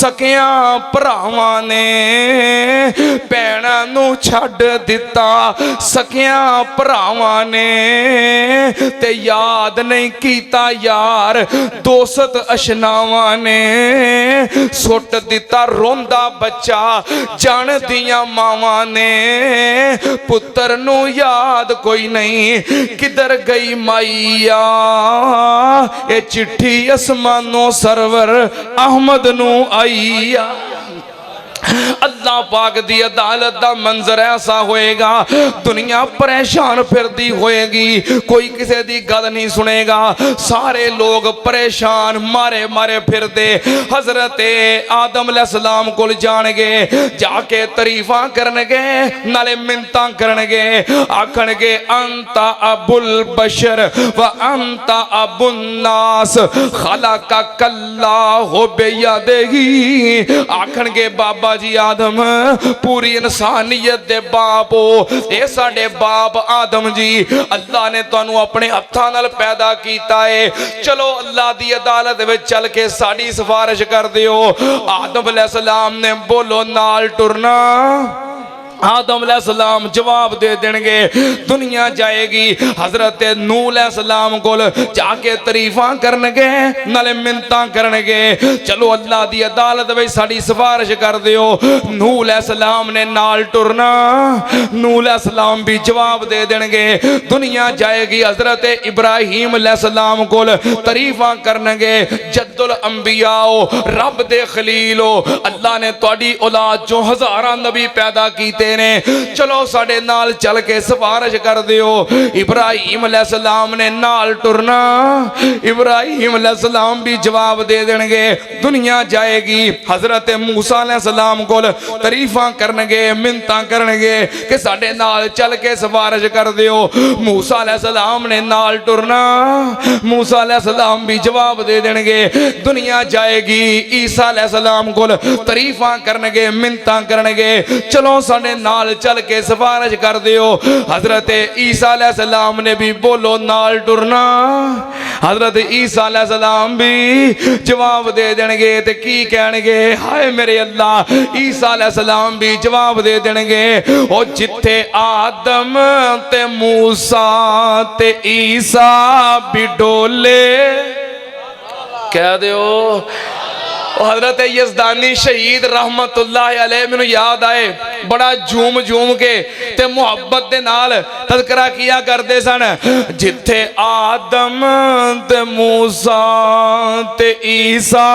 सकिया भरावां ने भैणां नूं छड्ड दिता, सकिया भरावां ने ते याद नहीं कीता यार दोस्त अशनावां ने। सुट दिता रोंदा बच्चा जान दिया मावां ने, पुत्र नू याद कोई नहीं किधर गई माईया। ये चिट्ठी आसमानों सरवर अहमद नू आईया। अल्लाह पाक दी अदालत दा मंजर ऐसा होएगा, दुनिया परेशान फिरदी होएगी, कोई किसी दी गल नहीं सुनेगा, सारे लोग परेशान मारे मारे फिरदे हजरत आदम अलैहिस्सलाम कोल जाणगे, जाके तरीफां करनगे नाले मिन्नतां करनगे, आखणगे अंता अबुल बशर व अंता अबुन नास खलका कल्लाहु बियदिही। आखणगे बाबा जी आदम पूरी इंसानियत दे बाप हो, ये साडे बाप आदम जी, अल्लाह ने तुहानू अपने हत्थां नाल पैदा कीता है, चलो अल्लाह दी अदालत विच चल के साडी सिफारिश कर दिओ। आदम अलैहिस्सलाम ने बोलो नाल टुरना। आदम अलैहिस्सलाम जवाब दे देंगे, दुनिया जाएगी हजरत नूह अलैहिस्सलाम कोल जाके तरीफां करनगे नाले मिन्नतां करनगे, चलो अल्लाह दी अदालत विच साडी सिफारिश कर दिओ। नूह अलैहिस्सलाम ने नाल टुरना, नूह अलैहिस्सलाम भी जवाब दे देंगे, दुनिया जाएगी हजरत इब्राहीम अलैहिस्सलाम कोल तरीफां करनगे, जद्दुल अंबिया हो, रब दे खलील हो, अल्लाह ने तुहाडी औलाद चों हज़ारां नबी पैदा कीते ने, चलो साडे नाल चल के सिफारिश कर दिओ। इब्राहीम अलैहिस्सलाम ने नाल टुरना, इब्राहीम अलैहिस्सलाम भी जवाब दे देंगे, दुनिया जाएगी हजरत मूसा अलैहिस्सलाम कोल तरीफां करनगे मिन्नतां करनगे कि साडे नाल चल के सिफारिश कर दिओ। मूसा अलैहिस्सलाम ने नाल टुरना, मूसा अलैहिस्सलाम भी जवाब दे देंगे, दुनिया जाएगी ईसा अलैहिस्सलाम कोल तरीफां करनगे मिन्नतां करनगे, चलो साडे नाल चल के सिफारिश कर दिओ। हजरत ईसा अलैहिस्सलाम ने भी बोलो नाल टुरना, हजरत ईसा अलैहिस्सलाम भी जवाब दे देंगे ते की कहणगे, हाय मेरे अल्लाह। ईसा अलैहिस्सलाम भी जवाब दे देंगे, ओ जिथे आदम ते मूसा ते ईसा भी डोले, कह दिओ हजरत यज़दानी शहीद रहमतुल्लाह अलैह मैनू याद आए, बड़ा झूम झूम के ते मुहब्बत दे नाल तज़किरा किया करते सन, जिथे आदम ते मूसा ते ईसा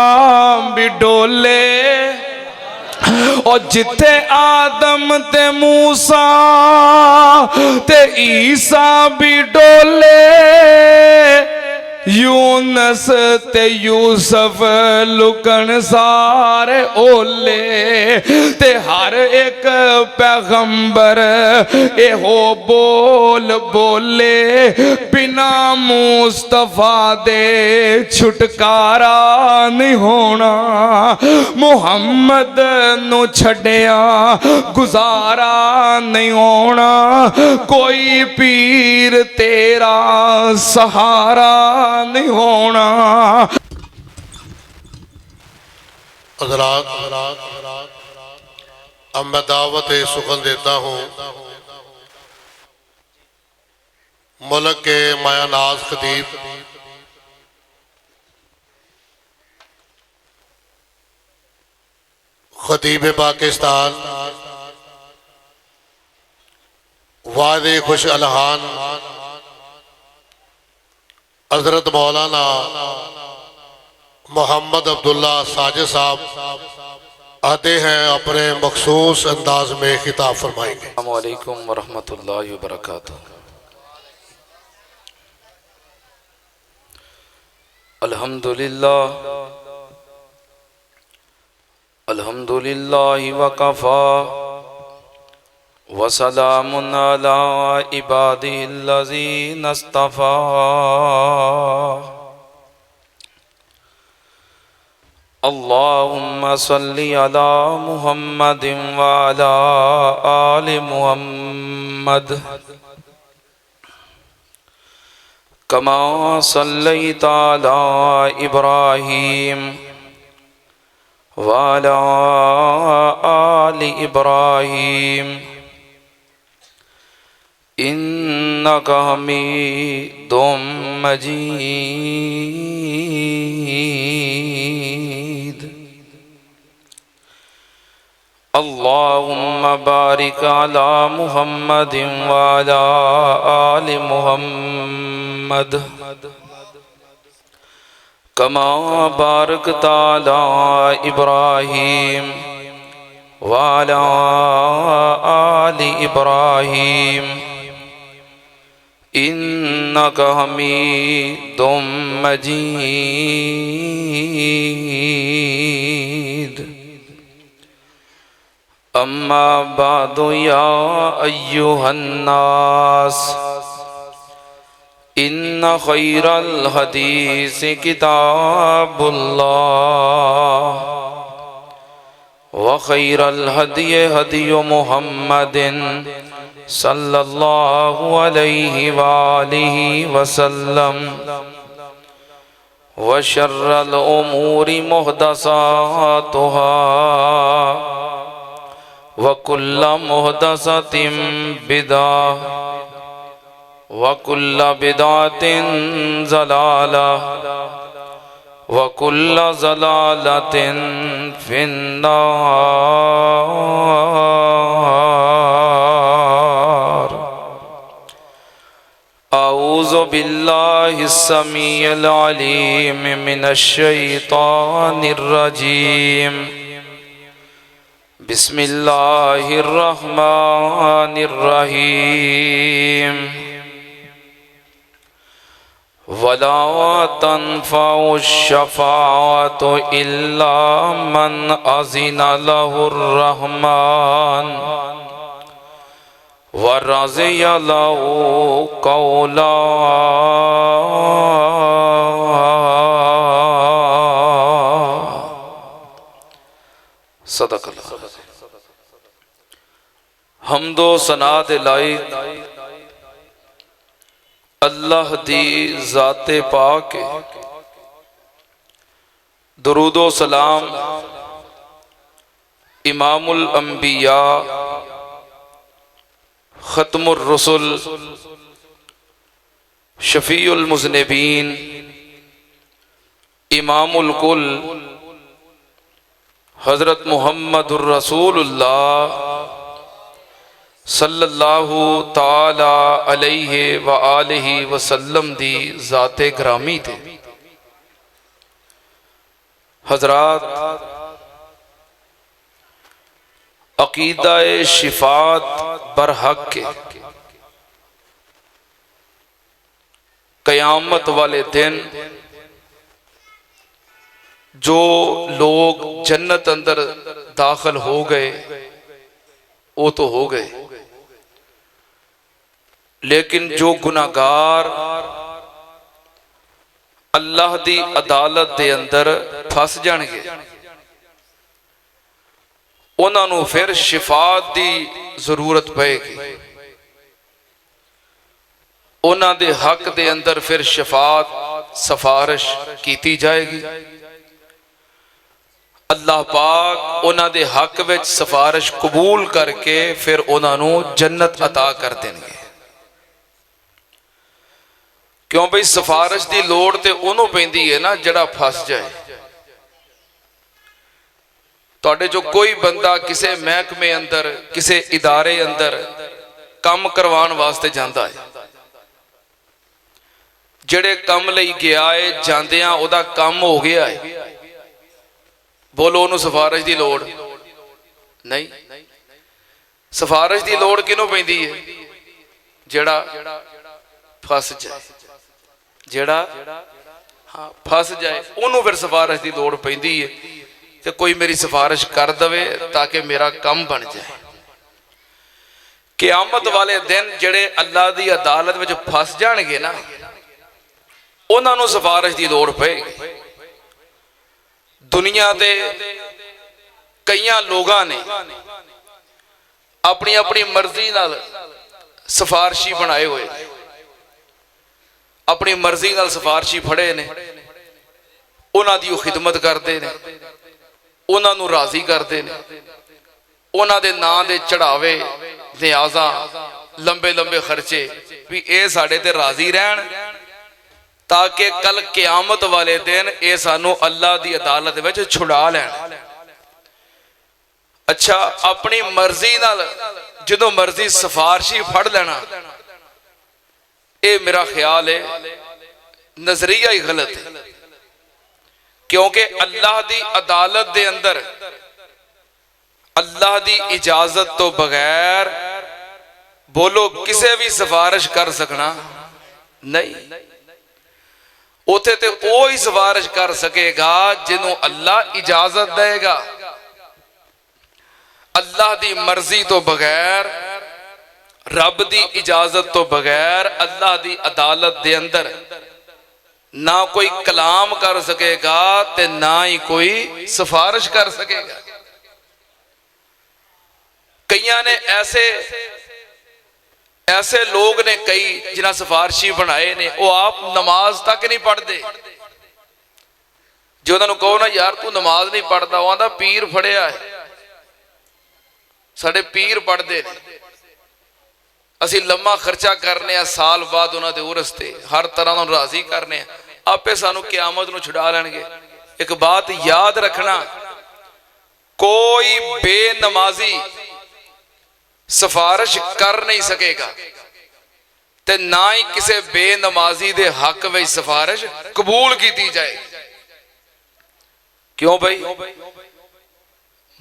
भी डोले, और जिथे आदम ते मूसा ते ईसा भी डोले, यूनस ते यूसुफ लुकन सारे ओले, ते हर एक पैगंबर एहो बोल बोले, बिना मुस्तफा दे छुटकारा नहीं होना, मुहम्मद नू छड्डिया गुजारा नहीं होना, कोई पीर तेरा सहारा नहीं होना। अब मैं दावत सुखन देता हूँ मुल्क के मायानाज खतीब खतीब पाकिस्तान वादे खुश अलहान हजरत मौलाना मोहम्मद अब्दुल्ला साजिद साहब आते हैं, अपने मखसूस अंदाज में खिताब फरमाएंगे। अस्सलामु अलैकुम वरहमतुल्लाहि वबरकातुहू। अल्हम्दुलिल्लाह अल्हम्दुलिल्लाहि वकफा वसलामुन अला इबादिहिल्लज़ीना इस्तफ़ा। अल्लाहुम्मा सल्लि अला मुहम्मदिन व अला आलि मुहम्मद कमा सल्लैता अला इब्राहीम वाला आलि इब्राहीम इन्नका हमीदुम मजीद। अल्लाहुम्मा बारिक अला मुहम्मदिन व अला आलि मुहम्मद कमा बारकता अला इब्राहीम व अला आलि इब्राहीम इन्नका हमीदुम मजीद। अम्मा बादु या अय्युहन्नास इन्ना खैरल हदीस किताबुल्लाह व खैरल हदी हदी मुहम्मदिन सल्लल्लाहु अलैहि वालिहि वसल्लम व शर्रल उमूरि मुहदसातुहा व कुल्ल मुहदसतिन बिदअह व कुल्ल बिदअतिन ज़लालह व कुल्ल ज़लालतिन फिन्नार। अऊज़ु बिल्लाहिस समीइल अलीम मिनश शैतानिर रजीम। बिस्मिल्लाहिर रहमानिर रहीम। वला तन्फ़उश शफ़ाअतु इल्ला मन अज़िन लहुर रहमान व रज़िय लहु क़ौला। सदक़ल्लाह। हमदो सना दे लायक अल्लाह दी ज़ाते पाक। दुरूदो सलाम इमामुल अंबिया खत्मुर रसूल शफीउल मुज़निबीन इमामुल कुल हज़रत मुहम्मदुर रसूलुल्लाह सल्लल्लाहु ताला अलैहि व आलिहि वसल्लम दी ज़ाते ग्रामी थे। हज़रात, अक़ीदा-ए शिफ़ात बरहक़ के क़यामत वाले दिन जो लोग जन्नत अंदर दाखिल हो गए वो तो हो गए, लेकिन जो गुनाहगार अल्लाह दी अदालत दे अंदर फस जाणगे उन्होंने फिर शिफात दी जरूरत पएगी। उन्हों दे हक दे अंदर फिर शिफात सिफारिश की जाएगी। अल्लाह पाक उन्हों दे हक विच सिफारिश कबूल करके फिर उन्होंने जन्नत अता कर देंगे। क्यों भाई सिफारिश की लोड़ तो उन्हों पैंदी है ना जड़ा फस जाए। तुहाडे जो कोई बंदा किसी महकमे अंदर किसी इदारे अंदर काम करवाने वास्ते जाता है, जेड़े काम लई गया है जांदियां उहदा काम हो गया है, बोलो उन्होंने सिफारिश की लोड़ नहीं। सिफारिश की लोड़ किनों पैंदी है? जेड़ा फस जाए, जेड़ा हाँ फस जाए उन्होंने फिर सिफारिश की लोड़ पैंदी है कि कोई मेरी सिफारिश कर दवे ताकि मेरा काम बन जाए। क़यामत वाले दिन जेड़े अल्लाह की अदालत में फस जाएंगे ना उन्होंने सिफारिश की लोड़ पेगी। दुनिया के कई लोगों ने अपनी अपनी मर्जी नाल सिफारशी बनाए हुए, अपनी मर्जी नाल सिफारशी फड़े ने, उन्हों की खिदमत करते हैं, ਉਹਨਾਂ ਨੂੰ ਰਾਜ਼ੀ ਕਰਦੇ ਨੇ, ਉਹਨਾਂ ਦੇ ਨਾਂ ਦੇ ਚੜਾਵੇ, ਨਿਆਜ਼ਾਂ, ਲੰਬੇ ਲੰਬੇ ਖਰਚੇ, ਵੀ ਇਹ ਸਾਡੇ ਤੇ ਰਾਜ਼ੀ ਰਹਿਣ ताकि कल क़यामत वाले दिन ये सानू अल्लाह की अदालत में छुड़ा लैन। अच्छा, अपनी मर्जी नाल जो मर्जी सिफारशी फड़ लेना, ये मेरा ख्याल है नजरिया ही गलत है, क्योंकि अल्लाह की अदालत दे अंदर अल्लाह की इजाजत तो बगैर बोलो किसी भी सिफारिश कर सकना नहीं। उथे ते वो ही सिफारिश कर सकेगा जिन्हों अल्लाह इजाजत देगा। अल्लाह की मर्जी तो बगैर, रब की इजाजत तो बगैर अल्लाह की अदालत दे अंदर ना कोई कलाम कर सकेगा ते ना ही कोई सिफारिश कर सकेगा। कईयां ने ऐसे लोग ने कई जिन्हें सिफारशी बनाए ने, वो आप नमाज तक नहीं पढ़ते। जो उन्होंने कहो ना यार तू नमाज नहीं पढ़ता, वो आंदा पीर फड़िया है, साडे पीर पढ़ते हैं, असी लम्मा खर्चा करने साल बाद उन्होंने उरस ते हर तरह राजी करने, आपे सानू क़यामत नूं छुड़ा लैणगे। एक बात याद रखना, कोई बेनमाजी सिफारिश कर नहीं सकेगा ते ना ही किसी बेनमाजी दे हक में सिफारिश कबूल की जाए। क्यों भाई?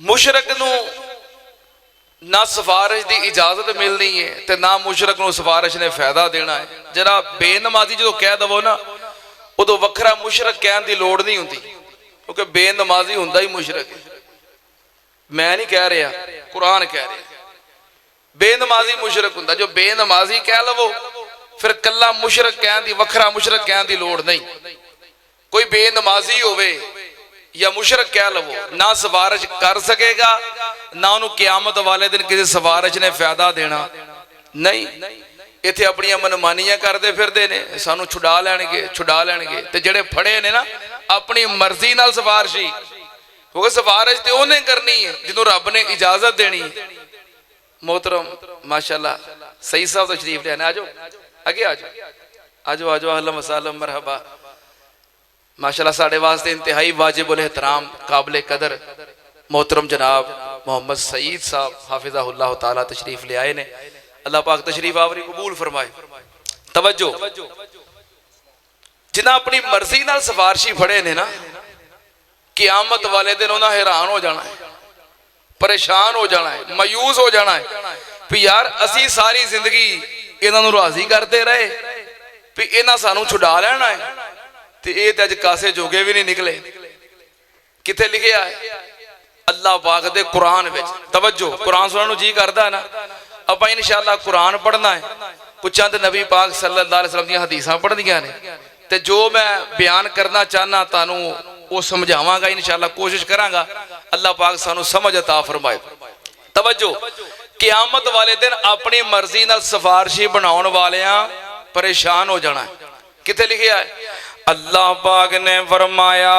मुशरक नूं ना सिफारिश की इजाजत मिलनी है ते ना मुशरक नूं सिफारिश ने फायदा देना है। जरा बेनमाजी जो कह दवो ना, उदों वखरा मुशरक कहने की लोड़ नहीं होंदी, क्योंकि बेनमाजी हुंदा ही मुशरक है। मैं नहीं कह रहा, कुरान कह रहा। बेनमाजी मुशरक हुंदा, जो बेनमाजी कह लवो फिर कला मुशरक कहने की, वखरा मुशरक कहने की लोड़ नहीं। कोई बेनमाजी होवे या मुशरक कह लवो, ना सिफारिश कर सकेगा ना उन्होंने क़यामत वाले दिन किसी सिफारिश ने फायदा देना नहीं। इत्थे अपनी मनमानियां करते फिरते ने, सानू छुड़ा लैणगे छुड़ा लैणगे। ते जिहड़े फड़े ने ना अपनी मर्जी नाल सिफारिशी, क्योंकि सिफारिश तो उन्हें करनी है जिन्हों रब ने इजाजत देनी है। मोहतरम माशाल्लाह सही साहब तो शरीफ ले आने, आजो आगे आजो आजो आजो, अहलन व सहलन मरहबा। माशाल्लाह साढ़े वास्ते इंतहाई वाजिबुल एहतराम काबिल कदर मोहतरम जनाब मोहम्मद सईद साहब हाफिज़हुल्लाह ताला तशरीफ ले आए ने। अल्लाह पाक तशरीफ आवरी कबूल फरमाए। तवज्जो, जिन्हें अपनी मर्जी नाल सिफारशी फड़े ने ना, क़यामत वाले दिन उन्हें हैरान हो जाना है, परेशान हो जाना है, मायूस हो जाना है भी यार असी सारी जिंदगी इन्हों राजी करते रहे भी इन्हें सानू छुड़ा लेना है, तो ये तो अज कासे जोगे भी नहीं निकले। किथे लिखे है? अल्लाह पाक दे कुरान विच। तवज्जो, कुरान सुनने जी करता है ना, आप इंशाअल्लाह कुरान पढ़ना है, कुछ चंद नबी पाक सल्लल्लाहु अलैहि वसल्लम दी हदीसां पढ़नियां ने, ते जो मैं बयान करना चाहना तानू वो समझावांगा इंशाअल्लाह, कोशिश करांगा। अल्लाह पाक सानू समझ अता फरमाए। तवज्जो, क़यामत वाले दिन अपनी मर्जी नाल सिफारशी बनाउण वालियां परेशान हो जाना है। किथे लिखिया है? अल्लाह पाक ने फरमाया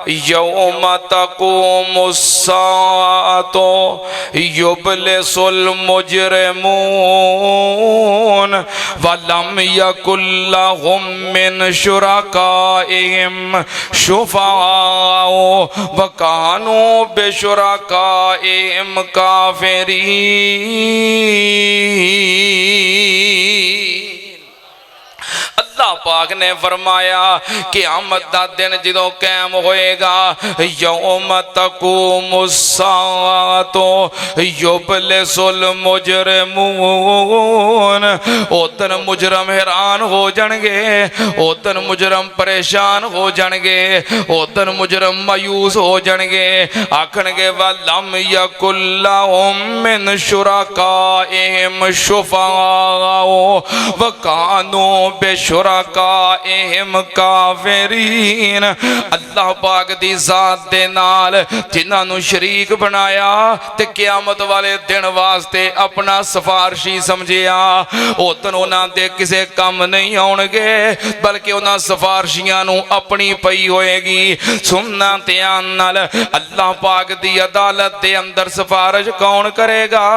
यौम तक़ूमुस्साअतु युब्लिसुल मुजरिमून वलम यकुल लहुम मिन शुरकाइहिम शुफाअ व कानू बिशुरकाइहिम काफिरीन। अल्लाह पाक ने फरमाया क़यामत दा दिन जदों कायम होएगा, यौम तक़ूमुस्साअतु युब्लिसुल मुजरिमून, उदन मुजरम हैरान हो जाणगे, उदन मुजरम परेशान हो जाणगे, उदन मुजरम मायूस हो जाणगे। आखणगे वलम यकुल लहुम मिन शुरकाइहिम शुफाअ व कानू बिशुरकाइहिम शुरकाइहिम काफिरीन। अल्लाह पाक दी जात दे नाल जिन्हां नूं शरीक बनाया ते क़यामत वाले दिन वास्ते अपना सिफारशी समझिया, ओ दिन उन्हां दे किसे काम नहीं आउणगे, बल्कि उन्हां सिफारशियां नूं अपनी पई होएगी। सुनना ध्यान नाल, अल्लाह पाक दी अदालत दे अंदर सिफारिश कौन करेगा?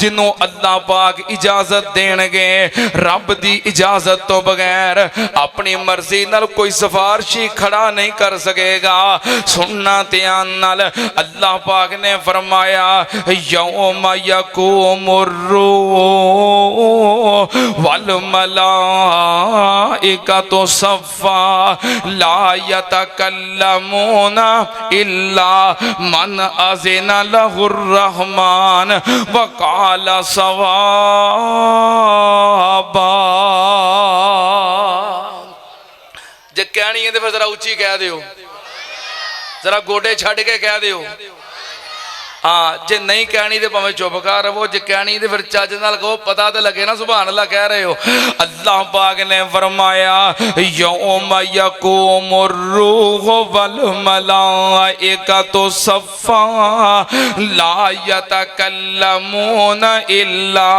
जिन्हों अल्लाह पाक इजाजत देणगे। रब दी इजाजत तो बगैर अपनी मर्जी नाल कोई सिफारशी खड़ा नहीं कर सकेगा। सुनना ध्यान नाल, अल्लाह पाक ने फरमाया यौम यक़ूमुर रूह वल मलाइकतु सफ़्फ़ा ला यतकल्लमूना इल्ला मन अज़िना लहुर रहमान व क़ाल सवाबा। जे कहनी है तो फिर जरा उच्ची कह दियो, जरा गोडे छड़ के कह दियो। हाँ, जे नहीं कहनी तो भावें चुप कर रहो, जे कहनी तो फिर चज नाल कहो, पता तो लगे ना सुभान अल्लाह कह रहे हो। अल्लाह पाक ने फरमाया यौम यक़ूमुर रूह वल मलाइकतु सफ़्फ़ा ला यतकल्लमूना इल्ला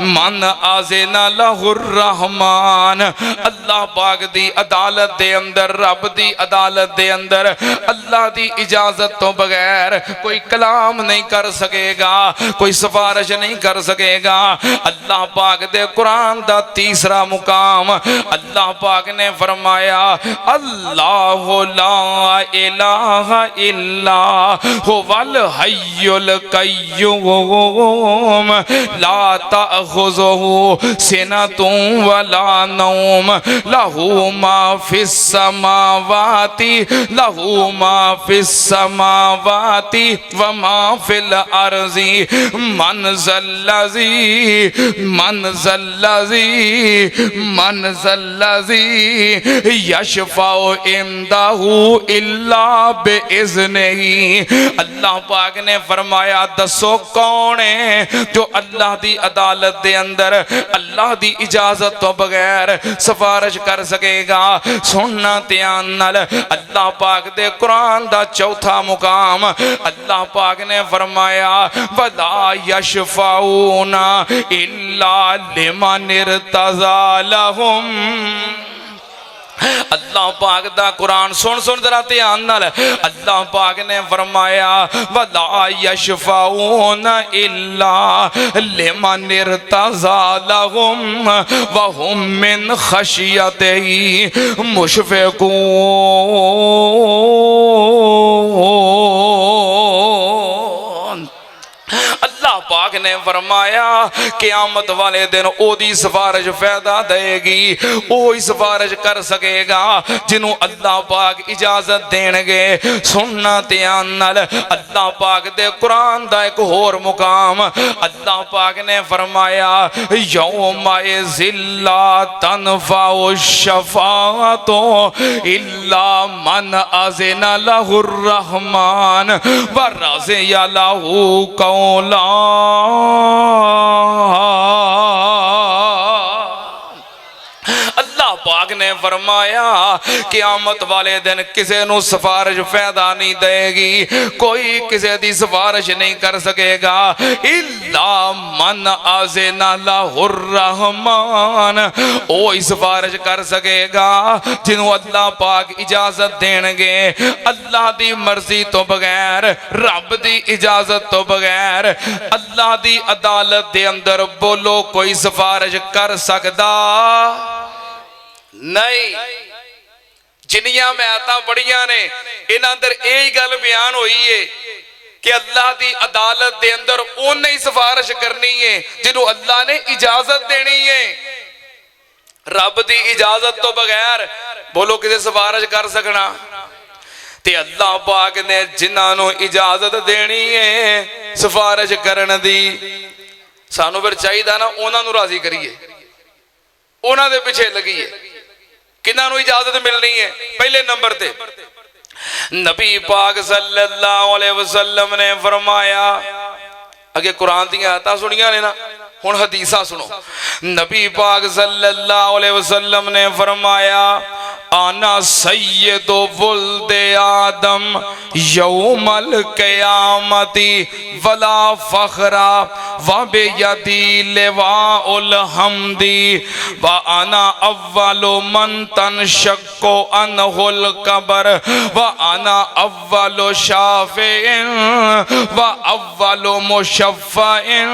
मन अज़िना लहुर रहमान। अल्लाह पाक दी अदालत दे अंदर, रब दी अदालत दे अंदर अल्लाह दी इजाजत तो बगैर कोई कलाम नहीं कर सकेगा, कोई सिफारिश नहीं कर सकेगा। अल्लाह पाक दे कुरान दा तीसरा मुकाम, अल्लाह पाक ने फरमाया अल्लाहु ला इलाहा इल्ला हुवल हय्युल कय्यूम ला ताखुज़ुहु सिनतुन वला नौम लहू मा फिस समावाति लहू मा फिस समावाति व मा फिल अर्ज़ी मनज़ल्लज़ी यशफ़ाउ इंदहु इल्ला बिइज़्निही। अल्लाह पाक ने फरमाया दसो कौन है जो अल्लाह दी अदालत दे अंदर अल्लाह दी इजाजत तो बगैर सिफारिश कर सकेगा। सुनना ध्यान नाल, अल्लाह पाक दे कुरान दा चौथा मुकाम, अल्लाह पाक ने फरमाया वला यशफाऊना इल्ला लिमन इर्तज़ा लहुम। अल्लाह पाक दा कुरान सुन सुन जरा ध्यान नाल, अल्लाह पाक ने फरमाया वला यशफाऊना इल्ला लिमन इर्तज़ा लहुम व हुम मिन खशियतिही मुशफ़िक़ून। अल्लाह पाक ने फरमाया क़यामत वाले दिन ओदी सिफारिश फायदा देगी, वो ही सिफारिश कर सकेगा जिन्हों अल्लाह पाक इजाजत देणगे। सुनना ध्यान नाल, अल्लाह पाक दे कुरान दा एक होर मुकाम, अल्लाह पाक ने फरमाया यौमा इज़िल्ला तनफ़उ शफ़ाअतु इल्ला मन अज़िना लहुर रहमान व रज़िया लहू कौला। अल्लाह पाक ने फरमाया क़यामत वाले दिन किसी नूं सिफारिश फायदा नहीं देगी, कोई किसी दी सिफारिश नहीं कर सकेगा इल्ला मन अज़िना लहुर रहमान। ओ ही सिफारिश कर सकेगा जिन्हों अल्लाह पाक इजाजत देणगे। अल्लाह दी मर्जी तो बगैर, रब दी इजाजत तो बगैर अल्लाह दी अदालत दे अंदर बोलो कोई सिफारिश कर सकदा नहीं। जिन्नियां मैआतां पढ़ियां ने इन्हां अंदर यही गल बयान हुई है कि अल्लाह दी अदालत दे अंदर उन्हें ही सिफारिश करनी है जिन्हों अल्लाह ने इजाजत देनी है। रब दी इजाजत तो बगैर बोलो किसी सिफारिश कर सकना? ते अल्लाह पाक ने जिन्हां नूं इजाजत देनी है सिफारिश करन दी, सानू फिर चाहिए ना उन्हां नूं राजी करिए, उन्हां दे पिछे लगिए। किन्हां नूं इजाजत मिलनी है? पहले नंबर ते नबी पाक सल्लल्लाहु अलैहि वसल्लम ने फरमाया, अगे कुरान दी आयतां सुनियां ने ना, हुण हदीसा सुनो। नबी पाक सल्लल्लाहु अलैहि वसल्लम ने फरमाया आना सय्यदु वुल्दे आदम यौमल क़यामती वला फ़ख़रा व बियदी लिवाउल हम्दी व आना अव्वलु मन तनशक्कु अनहुल क़ब्र व आना अव्वलु शाफ़िइन व अव्वलु मुशफ़्फ़इन।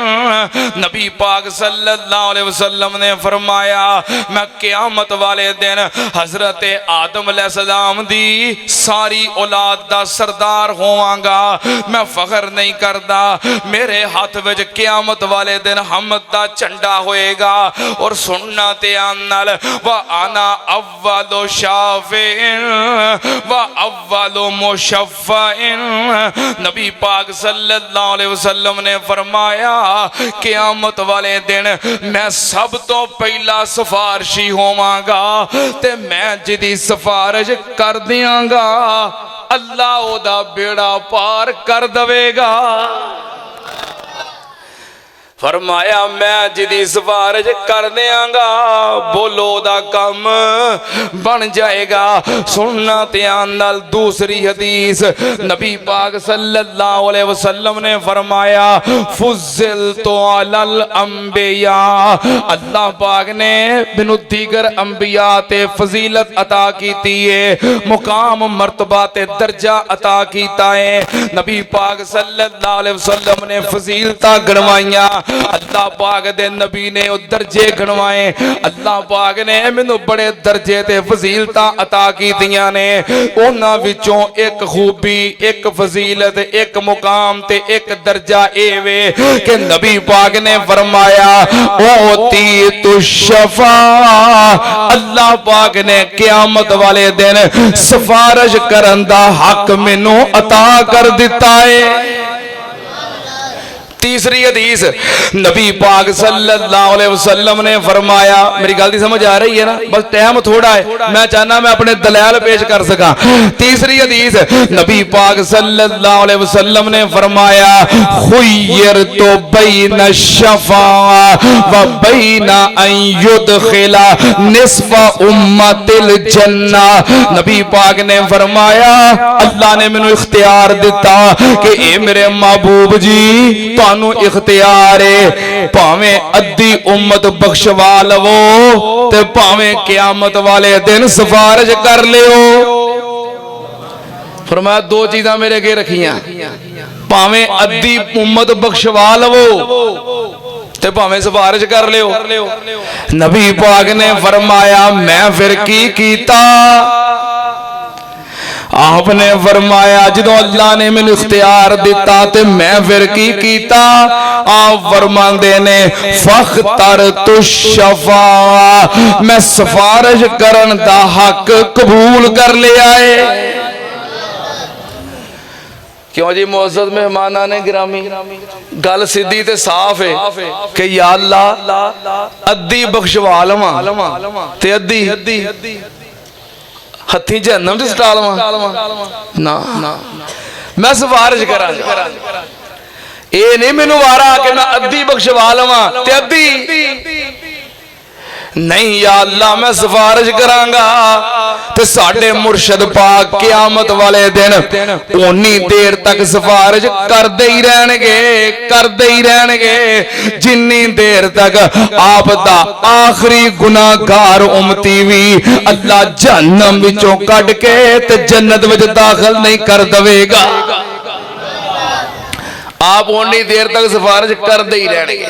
नबी पाक सल्लल्लाहु अलैहि वसल्लम ने फरमाया मैं क़यामत वाले दिन हज़रत आदम अलैहिस्सलाम दी सारी औलाद दा सरदार होवांगा। मैं फखर नहीं करदा, मेरे हाथ विच क़यामत वाले दिन हमद दा झंडा होएगा। और सुनना ते आनल व आना अव्वलु शाफ़िइन व अव्वलु मुशफ़्फ़इन। नबी पाक सल्लल्लाहु अलैहि वसल्लम ने फरमाया क़यामत वाले दिन मैं सब तो पहला सिफारशी होवांगा ते मैं जिदी सिफारिश कर दियांगा अल्लाह ओदा बेड़ा पार कर देवेगा। फरमाया मैं जिदी सिफारिश कर देंगा बोलो दा कम बन जाएगा। सुनना ध्यान नाल दूसरी हदीस नबी पाक सल्लल्लाहु अलैहि वसल्लम ने फरमाया फुज़िल तो अलल अंबिया, अल्लाह पाक ने बिनु दीगर अंबिया ते फजीलत अता कीती है, मुकाम मर्तबा ते दर्जा अता कीता है। नबी पाक सल्लल्लाहु अलैहि वसल्लम ने फजीलता गणवाइयां, अल्लाह पाक दे नबी ने दर्जे गणवाए। अल्लाह पाक ने मैनू बड़े दर्जे ते फजीलता अता कीतियां ने। उन्हां विचों एक खूबी, एक फजीलत, एक मुकाम ते एक दर्जा ए वे कि नबी पाक ने फरमाया ओती तुशफा, अल्लाह पाक ने क़यामत वाले दिन सिफारिश करन दा हक मैनू अता कर दिता है। तीसरी हदीस नबी पाक सल्लल्लाहु अलैहि वसल्लम ने फरमाया, मेरी गल दी समझ आ रही है ना, बस टाइम थोड़ा है, मैं चाहना मैं अपने दलाल पेश कर सका। तीसरी हदीस नबी पाक सल्लल्लाहु अलैहि वसल्लम ने फरमाया खुय्यरतु बैन शफा व बैन अन युदखिला निस्फ़ उम्मतिल जन्ना। नबी पाक ने फरमाया अल्लाह ने मैनू इख्तियार दिता कि ए मेरे महबूब जी तानू इख्तियार है, भावें अद्धी उम्मत बख्शवा लवो ते भावें क़यामत वाले दिन सिफारिश कर लियो। फरमाया दो चीज़ां मेरे अगे रखियां, भावें अद्धी उम्मत बख्शवा लवो ते भावें सिफारिश कर लियो। नबी पाक ने फरमाया मैं फिर की कीता? आपने फरमाया जो अल्लाह ने मैनू इख्तियार दिता ते मैं फिर की कीता? आप फरमांदे ने फख्तर तुशफा, मैं सिफारिश करन दा हक कबूल कर लिया है। क्यों जी मोअज़्ज़ज़ मेहमाना ने गिरामी, गल सीधी ते साफ है कि या अल्लाह अद्धी बख्शवा लवां ते अद्धी हथी जहन्नम च सटा लवां ना, मैं सिफारिश करा। ये नहीं मैनू वारा कि मैं अद्धी बख्शवा लवां ते अद्धी नहीं, या अल्लाह मैं सिफारिश करांगा ते साडे मुर्शद पाक क़यामत वाले दिन उन्नी देर तक सिफारिश करदे ही रहणगे जिन्नी देर तक आप दा आखिरी गुनाहगार उम्मती भी अल्लाह जहन्नम विचों कढ के ते जन्नत विच दाखिल नहीं कर देवेगा। आप उन्नी देर तक सिफारिश करते ही रहेंगे।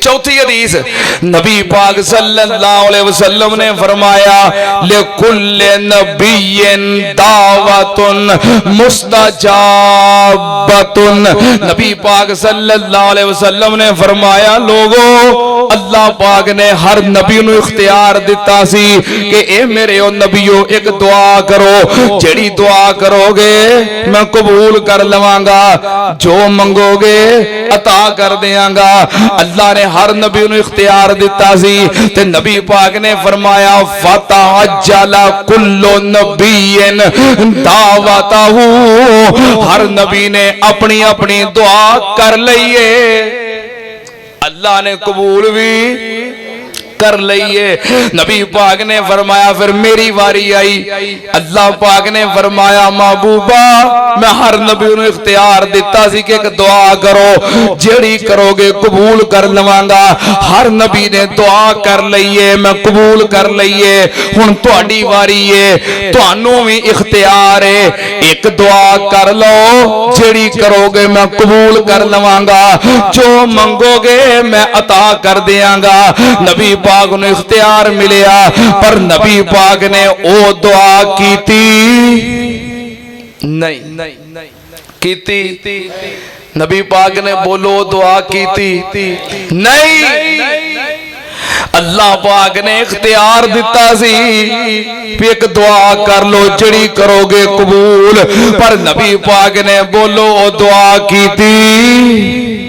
चौथी हदीस नबी पाक सल्लल्लाहु अलैहि वसल्लम ने फरमाया लिकुल्लि नबिय्यिन दावतुन मुस्तजाबतुन। नबी पाक सल्लल्लाहु अलैहि वसल्लम ने फरमाया लोगो अल्लाह पाक ने हर नबी नू इख्तियार दिता सी कि ए मेरे ओ नबियो एक दुआ करो, जेड़ी दुआ करोगे मैं कबूल कर लवांगा, जो मंगोगे अता कर देंगा। अल्लाह ने हर नबी नू इख्तियार दिता सी ते नबी पाक ने फरमाया फतअज्जला कुल्लु नबिय्यिन दावतहू, हर नबी ने अपनी अपनी दुआ कर लई है। अल्लाह ने कबूल भी कर लईए। नबी पाक ने फरमाया फिर मेरी वारी आई। अल्लाह पाक ने फरमाया महबूबा मैं हर नबी नूं इख्तियार दिता सी कि एक दुआ करो, जेड़ी करोगे कबूल कर लवांगा। हर नबी ने दुआ कर लईए, मैं कबूल कर लईए। हुण तुहाडी वारी है, तुहानू भी इख्तियार है, एक दुआ कर लो, जेड़ी करोगे मैं कबूल कर लवांगा, जो मंगोगे मैं अता कर दियांगा। नबी पाक ने इख्तियार मिलिया, पर नबी पाक ने ओ दुआ कीती नहीं कीती। नबी पाक ने बोलो दुआ कीती नहीं। अल्लाह पाक ने इख्तियार दिता सी भी एक दुआ कर लो, जड़ी करोगे कबूल, पर नबी पाक ने बोलो दुआ कीती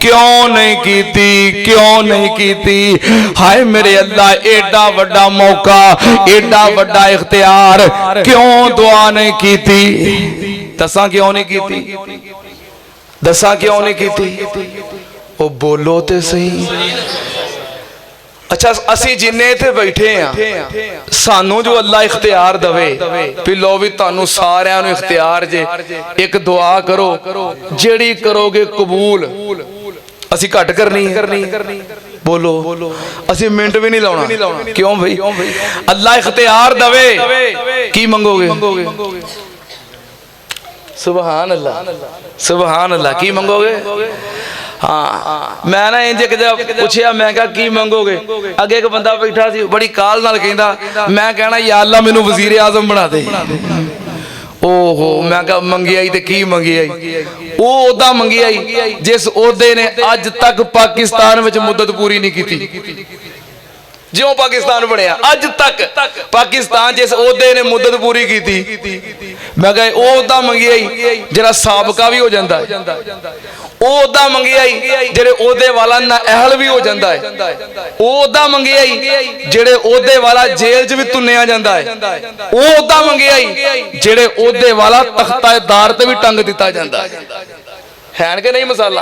क्यों नहीं कीती, क्यों नहीं कीती। हाय मेरे अल्लाह एडा वड्डा मौका, एडा वड्डा इख्तियार, क्यों दुआ नहीं कीती। दसा क्यों नहीं कीती, दसा क्यों नहीं कीती। ओ बोलो ते सही। अच्छा असी जिन्ने इत्थे बैठे हैं सानू जो अल्लाह इख्तियार दवे भी लो भी तुहानू सारियां नू इख्तियार जे एक दुआ करो, जेड़ी करोगे कबूल, असी घट करनी है। बोलो असी मिनट भी नहीं लाउणा। क्यों भाई, अल्लाह इख्तियार दवे की मंगोगे। सुभान अल्लाह, सुभान अल्लाह। की मंगोगे। हाँ मैं ना इंज पूछया, मैं कहा की मंगोगे। अगे एक बंदा बैठा सी बड़ी काल नाल कहंदा मैं कहना या अल्लाह मैनू वजीर आजम बना दे। ओहो मैं कहा मंगियाई ते की मंगियाई, वो ओदा मंगियाई जिस ओहदे ने अज तक पाकिस्तान विच मुद्दत पूरी नहीं की। ज्यों पाकिस्तान बनया अज तक पाकिस्तान जिस ओहदे ने मुद्दत पूरी की। मैं कहा ओहदा मंगियाई जरा साबका भी हो जाता है, ओहदा मंगियाई जेड़े ओहदे वाला ना अहल भी हो जाता है, ओहदा मंगियाई जेड़े ओहदे वाला जेल च भी तुन्निया जाता है, ओहदा मंगियाई जेड़े ओहदे वाला तख्तादार ते भी टंग दिता जाता है। है कि नहीं मसाला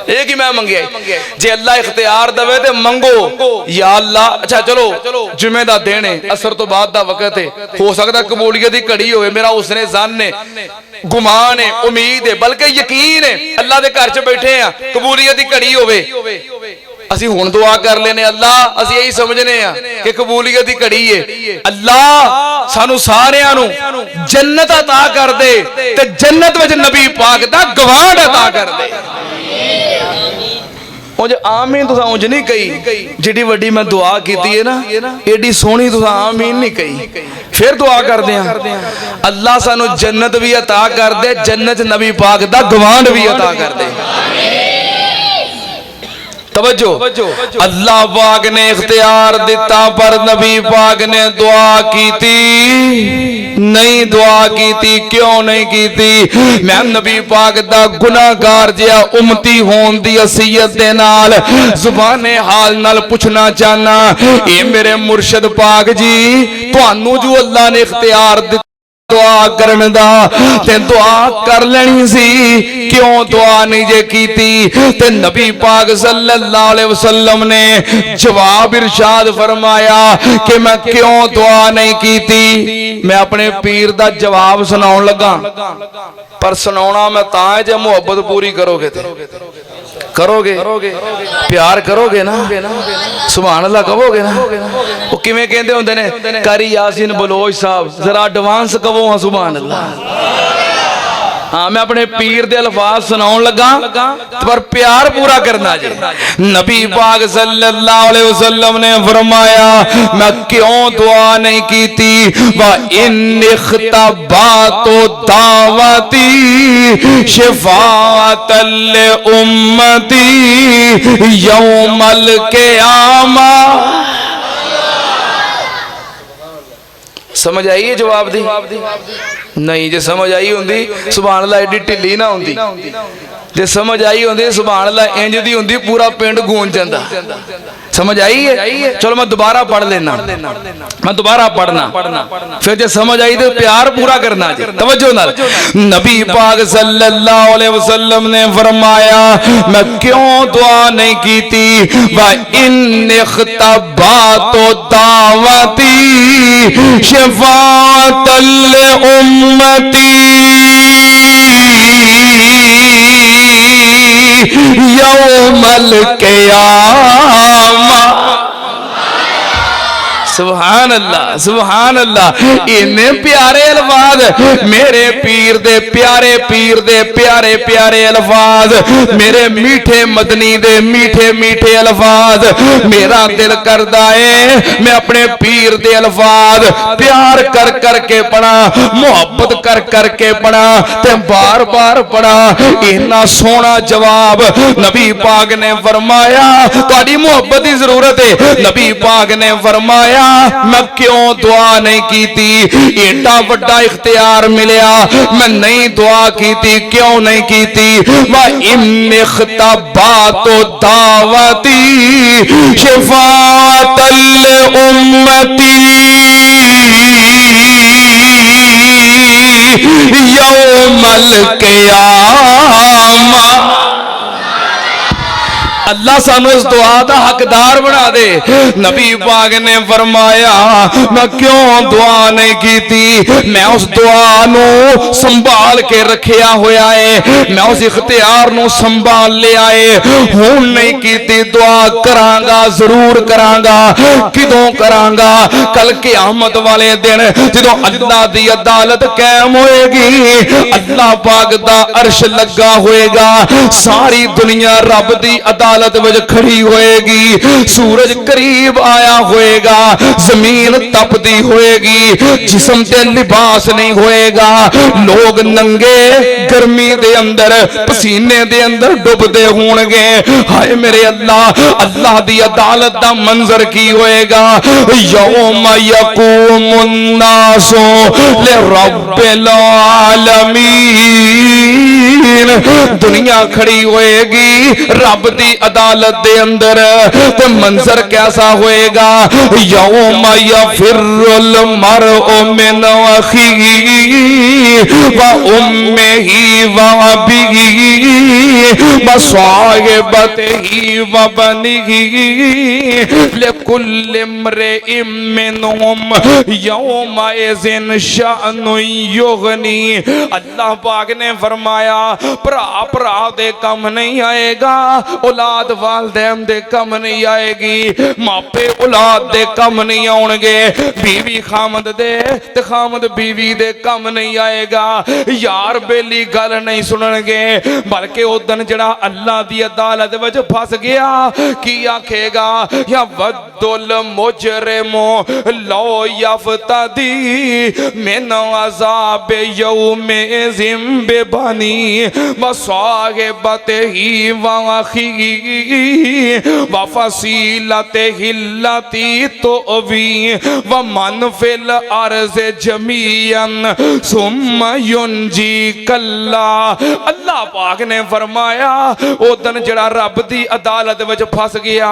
ये कि मैं मंगिया। जे अल्लाह इख्तियार दवे ते मंगो या अल्लाह। अच्छा चलो जुमे दा दिन है, असर तो बाद दा वक्त है, हो सकता कबूलियत की घड़ी होवे। मेरा उसने जन है, गुमान है, उम्मीद है, बल्कि यकीन है अल्लाह दे घर च बैठे हैं कबूलियत की घड़ी होवे। असी हुण दुआ कर लेने अल्लाह, असी यही समझने कि कबूलियत की घड़ी है। अल्लाह सानू सारियां नू जन्नत अता कर दे ते जन्नत विच नबी पाक दा गवांढ अता कर दे। उंज आमीन तुसां उंज नहीं कही, जिहड़ी वड्डी मैं दुआ कीती है ना एडी सोहनी तुसां आमीन नहीं कही। फिर दुआ करदे हां अल्लाह सानू जन्नत भी अता कर दे, जन्नत नबी पाक दा गवांढ भी अता कर दे। तवज्जो, अल्लाह पाक ने इख्तियार दिता पर नबी पाक ने दुआ कीती नहीं, दुआ कीती क्यों नहीं कीती। मैं नबी पाक दा गुनाहगार जिहा उम्मती होने दी हसीयत दे नाल जुबाने हाल नाल पूछना चाहना, ए मेरे मुर्शद पाक जी तुहानू जो अल्लाह ने इख्तियार दिता दुआ करने दा ते दुआ कर लेनी सी, क्यों दुआ नहीं जे कीती। ते नबी पाक सल्लल्लाहु अलैहि वसल्लम ने जवाब इरशाद फरमाया कि मैं क्यों दुआ नहीं कीती। मैं अपने पीर दा जवाब सुनाउण लगा, पर सुनाउणा मैं तां जे मुहब्बत पूरी करोगे ते करोगे, प्यार करोगे ना, सुभान अल्लाह कहोगे ना। वो किवें कहंदे हुंदे ने कारी यासीन बलोच साहब जरा एडवांस कहो हाँ सुभान अल्लाह। हाँ मैं अपने पीर दे अल्फाज सुनाउण लगा, पर प्यार पूरा करना जी। नबी पाक सल्लल्लाहु अलैहि वसल्लम ने फरमाया मैं क्यों दुआ नहीं कीती। व इन इख्तबातु दावती शिफाअतल उम्मती यौमल क़यामा। समझ आई है जवाब दी नहीं, जे समझ आई होंदी सुभान अल्लाह एडी ढिल्ली ना होंदी, जे समझ आई होंदी सुभान अल्लाह इंज दी होंदी पूरा पिंड गूंज जांदा। समझ आई है? चलो मैं दोबारा पढ़ लेना, मैं दोबारा पढ़ना, फिर जो समझ आई तो प्यार पूरा करना जी। तवज्जो नाल नबी पाक सल्लल्लाहु अलैहि वसल्लम ने फरमाया मैं क्यों दुआ नहीं की थी, व इन इख्तबातो दावती शफाअतल उम्मती यौमल क़यामा। सुभान अल्लाह, सुभान अल्लाह। इन्ने प्यारे अल्फाज मेरे पीर दे प्यारे, पीर दे प्यारे प्यारे अल्फाज, मेरे मीठे मदनी दे मीठे मीठे अल्फाज। मेरा दिल करदा है मैं अपने पीर दे अल्फाज प्यार कर कर के पढ़ा, मोहब्बत कर कर के पढ़ा ते बार बार पढ़ा। इन्ना सोहना जवाब नबी पाक ने फरमाया तुहाडी मोहब्बत की जरूरत है। नबी पाक ने फरमाया मैं क्यों दुआ नहीं की थी, एडा बड़ा इख्तियार मिलिया मैं नहीं दुआ की थी, क्यों नहीं की थी। वा इख्तबातो दावती शफाअतल उम्मती यौमल क़यामा। अल्लाह सानू इस दुआ का हकदार बना दे। नबी पाक ने फरमाया मैं क्यों दुआ नहीं की थी, मैं उस दुआ नू संभाल के रखिया होया है, मैं उस इख्तियार नू संभाल लिया है। हुण नहीं की थी दुआ करांगा, जरूर करांगा। किदों करांगा? कल क़यामत वाले दिन जदों अल्लाह दी अदालत कायम होएगी, अल्लाह पाक दा अर्श लगा होएगा, सारी दुनिया रब दी अदालत खड़ी होएगी, सूरज करीब आया होएगा, जमीन तपदी होएगी, जिस्म ते लिबास नहीं होएगा, लोग नंगे गर्मी दे अंदर पसीने दे अंदर डुबदे होंगे। हाय मेरे अल्लाह, अल्लाह दी अदालत दा मंजर की होएगा। यौम यक़ूमुन नासु लिरब्बिल आलमीन, दुनिया खड़ी होएगी रब दी अदालत दे अंदर, ते मंजर कैसा होएगा। यौम यफिरुल मरउ मिन अखीही व उम्मिही व अबीही व साहिबतिही व बनिही लिकुल्लि इम्रिइन मिनहुम यौमइज़िन शअनुन युगनी। अल्लाह पाक ने फरमाया भरा भरा दे कम नहीं आएगा, औलाद वालदैन दे कम नहीं आएगी, मापे औलाद दे कम नहीं आउणगे, बीवी खामद दे ते खामद बीवी दे कम नहीं आएगा, यार बेली गल नहीं सुनणगे। बल्कि उदन जड़ा अल्लाह दी अदालत विच फस गया की आखेगा या वद्दुल मुजरिमु लो यफ्तदी मिन अज़ाब यौमिज़िन बिबनी व साहिबतिही व अखीही व फसीलतिही अल्लती तुवी व मन फिल अर्ज़ जमीअन सुम्मा युनजी कल्ला। अल्लाह पाक ने फरमाया उदन जड़ा रब दी अदालत विच फस गया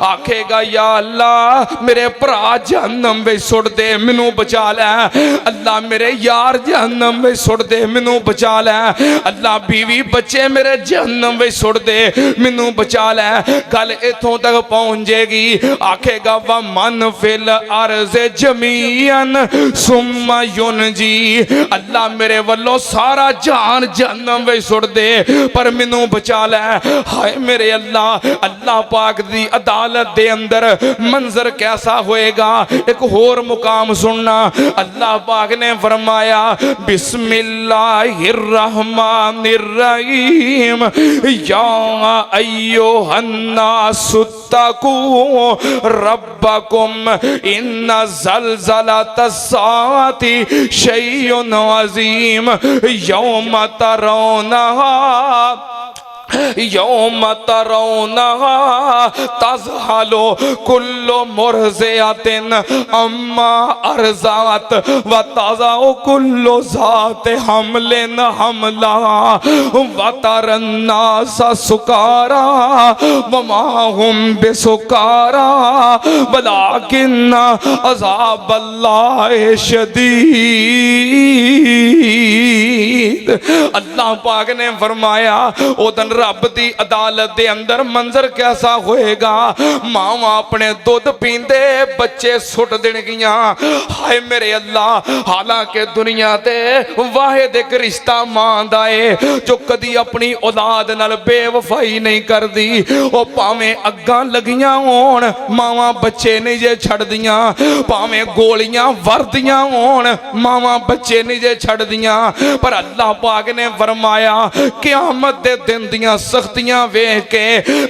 आखेगा या अल्लाह मेरे भरा जहन्नम विच सुट दे मैनू बचा लै, अल्लाह मेरे यार जहन्नम विच सुट दे मैनू बचा लै, अल्लाह बीवी बच्चे मेरे जहन्नम विच सुट दे मैनू बचा लै। गल इथों तक पहुंच जाएगी आखेगा व मन फिल अर्ज़ जमीअन सुम्मा युनजी, अल्लाह मेरे वल्लों सारा जान जहन्नम विच सुट दे पर मैनू बचा लै। हाय मेरे अल्लाह, अल्लाह पाक दी अदालत दे अंदर मंजर कैसा होएगा। एक होर मुकाम सुनना, अल्लाह पाक ने फरमाया बिस्मिल्लाहिर्रहमानिर्रहीम या अय्युहन्नासुत्तकू रब्बकुम इन्ना ज़ल्ज़लतस्साअति शैउन अज़ीम यौम तरौनहा यौम तरौनहा तज़हलु कुल्लु मुर्ज़िअतिन अम्मा अर्ज़अत व तज़अु कुल्लु ज़ाति हमलिन हमलहा व तरन्नास सुकारा व मा हुम बिसुकारा वलाकिन्न अज़ाबल्लाहि शदीद। अल्लाह पाक ने फरमाया उदन रब दी अदालत दे अंदर मंजर कैसा होएगा। मावां अपने दुध पींदे बच्चे सुट देणगियां। हाय मेरे अल्लाह, हालांकि दुनिया ते वाहिद एक रिश्ता मां दा है जो कदी अपनी औलाद नाल बेवफाई नहीं करदी। ओ भावें अग्गां लगियां होण मावां बच्चे नहीं जे छड़दियां, भावें गोलियां वरदियां होण मावां बच्चे नहीं जे छड़दियां। पर अल्लाह पाक ने फरमाया क़यामत दे दिन दियां सख्तियां वेख के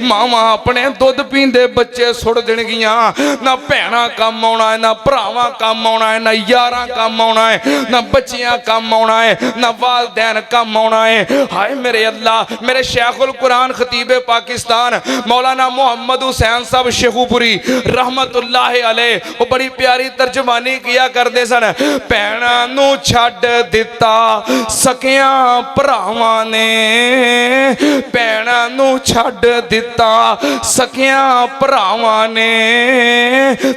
मावां अपने दुध पींदे बच्चे सुट देणगियां। ना भैणा कम आउणा है, ना भरावां कम आउणा है, ना यारां कम आउणा है, ना बच्चियां कम आउणा है, ना वालदैन कम आउणा है। हाय मेरे अल्लाह, मेरे शेखुल कुरान खतीबे पाकिस्तान मौलाना मोहम्मद हुसैन साहब शेखुपुरी रहमतुल्लाह अलैह वो बड़ी प्यारी तर्जमानी किया करते सन। भैणा नू छड्ड दिता सकियां भरावां ने, भैणा नू छड्ड दिता सकियां भरावां ने,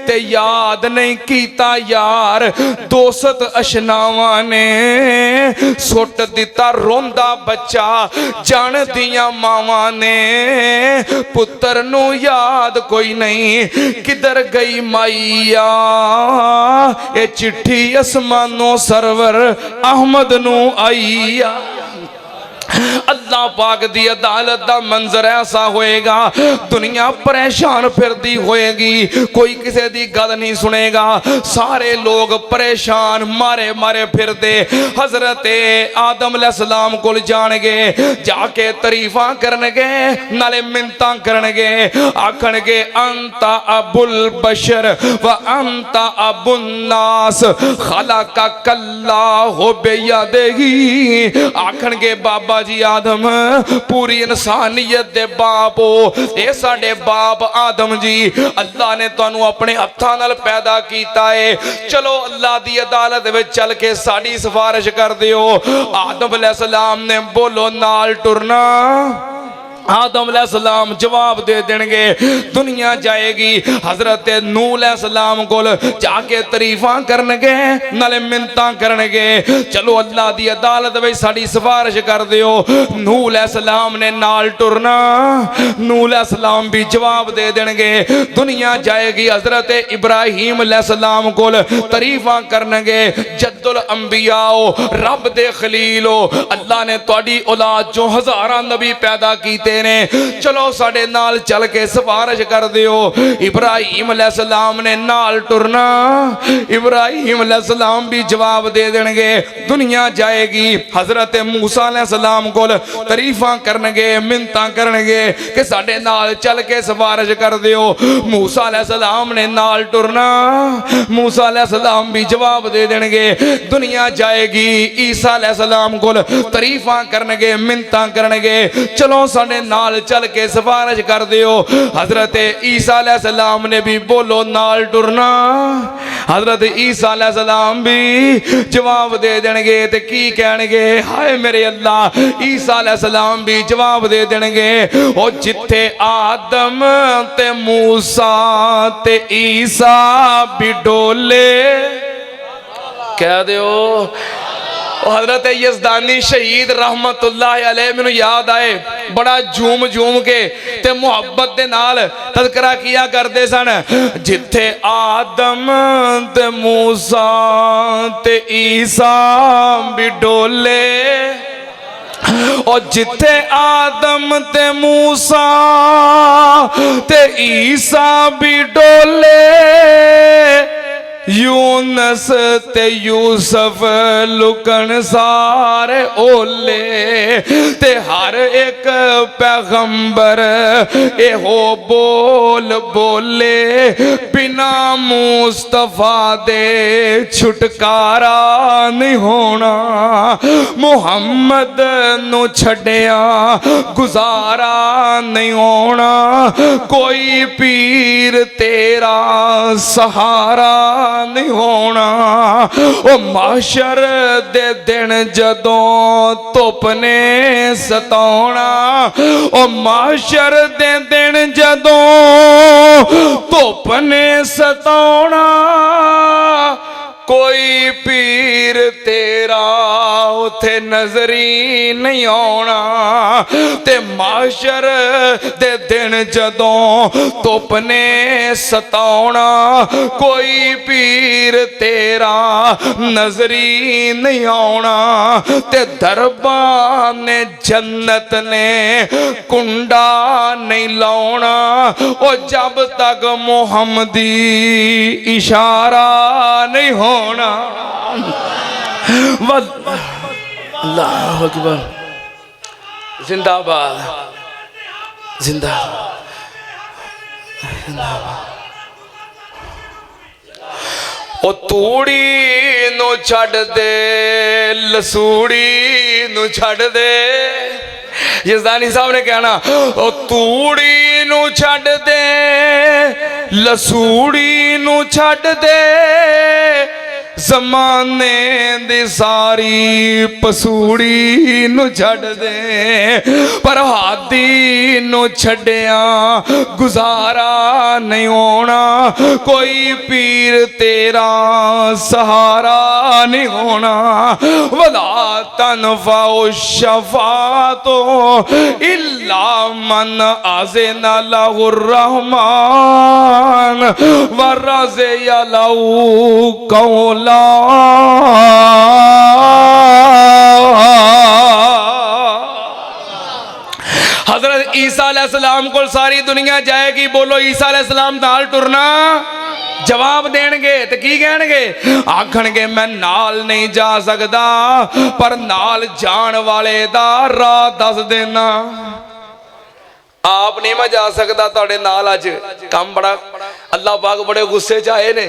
ते याद नहीं कीता यार दोस्त अशनावां ने। सुट दिता रोंदा बच्चा जान दियां मावां ने, पुत्र नू याद कोई नहीं किधर गई माईया। ये चिट्ठी आसमानों सरवर अहमद नू आईया। अल्लाह पाक दी अदालत दा मंजर ऐसा होएगा, दुनिया परेशान फिरदी होएगी, कोई किसी दी गल नहीं सुनेगा, सारे लोग परेशान मारे मारे फिरदे हजरत आदम अलैहिस्सलाम कोल जाणगे, जाके तरीफां करनगे नाले मिन्नतां करनगे, आखणगे अंता अबुल बशर व अंता अबुन नास खलककल्लाहु बियदिही। आखणगे बाबा जी आदम पूरी इंसानियत दे बाप हो, ये साडे बाप आदम जी, अल्लाह ने तुहानू अपने हत्थां नाल पैदा कीता है। चलो अल्लाह दी अदालत विच चल के साडी सिफारिश कर दिओ। आदम अलैहिस्सलाम ने बोलो नाल टुरना। आदम अलैहिस्सलाम जवाब दे देंगे, दुनिया जाएगी हजरत नूह अलैहिस्सलाम कोल जाके तरीफां करनगे नाले मिन्नतां करनगे। चलो अल्लाह दी अदालत विच साडी सिफारिश कर दिओ। नूह अलैहिस्सलाम ने नाल टुरना, नूह अलैहिस्सलाम भी जवाब दे देंगे, दुनिया जाएगी हजरत इब्राहीम अलैहिस्सलाम कोल तरीफां करनगे, जद्दुल अंबिया हो, रब दे खलील हो, अल्लाह ने तुहाडी औलाद चों हज़ारां नबी पैदा कीते ने, चलो साडे नाल चल के सिफारिश कर दिओ। इब्राहीम अलैहिस्सलाम ने नाल टुरना, इब्राहीम अलैहिस्सलाम भी जवाब दे देंगे, दुनिया जाएगी हजरत मूसा अलैहिस्सलाम कोल तरीफां करनगे मिन्नतां करनगे कि साडे नाल चल के सिफारिश कर दिओ। मूसा अलैहिस्सलाम ने नाल टुरना, मूसा अलैहिस्सलाम भी जवाब दे देंगे, दुनिया जाएगी ईसा अलैहिस्सलाम कोल तरीफां करनगे मिन्नतां करनगे, चलो साडे नाल चल के सिफारिश कर दिओ। हजरत ईसा अलैहिस्सलाम ने भी बोलो नाल टुरना, हजरत ईसा अलैहिस्सलाम भी जवाब दे देंगे ते की कहणगे, हाय मेरे अल्लाह, ईसा अलैहिस्सलाम भी जवाब दे देंगे, ओ जिथे आदम ते मूसा ते ईसा भी डोले कह दिओ। हजरत यज़दानी शहीद रहमतुल्लाह अलैह मैनू याद आए, बड़ा झूम झूम के ते मुहब्बत दे नाल तज़किरा किया करते सन, जिथे आदम ते मूसा ते ईसा भी डोले, और जिथे आदम ते मूसा ते ईसा भी डोले, यूनस ते यूसफ लुकन सारे ओले ते हर एक पैगंबर एहो बोल बोले बिना मुस्तफा दे छुटकारा नहीं होना मुहम्मद नु छड़िया गुजारा नहीं होना कोई पीर तेरा सहारा नहीं होना ओ माशर दे दिन जदों धुप ने सताउना ओ माशर दे दिन जदों धुप ने सताउना कोई पीर तेरा उथे नजरी नहीं आना ते माशर दे दिन जदों धुप ने सताउना कोई पीर तेरा नजरी नहीं आना ते दरबार ने जन्नत ने कुंडा नहीं लाउना ओ जब तक मुहम्मदी इशारा नहीं होना अल्लाह अकबर जिंदाबाद जिंदाबाद ओ तूड़ी नु छड़ दे लसूड़ी नु छड़ दे यजदानी साहब ने कहना ओ तूड़ी नु छड़ दे लसूड़ी नु छड़ दे जमाने दी सारी पसूड़ी नु छड़ दे पर हादी नु छड़िया गुजारा नहीं होना कोई पीर तेरा सहारा नहीं होना वला तनफाउ शफातो इल्ला मन आज़िना लहुर रहमान व रज़िया लहू कौला हजरत ईसा अलैहिस्सलाम को सारी दुनिया जाएगी बोलो ईसा अलैहिस्सलाम नाल टुरना जवाब देंगे तो की कहणगे आखणगे मैं नाल नहीं जा सकता पर नाल जान वाले दा राह दस देना आप नहीं मैं जा सकता तुहाडे नाल अज काम बड़ा अल्लाह पाक बड़े गुस्से च आए ने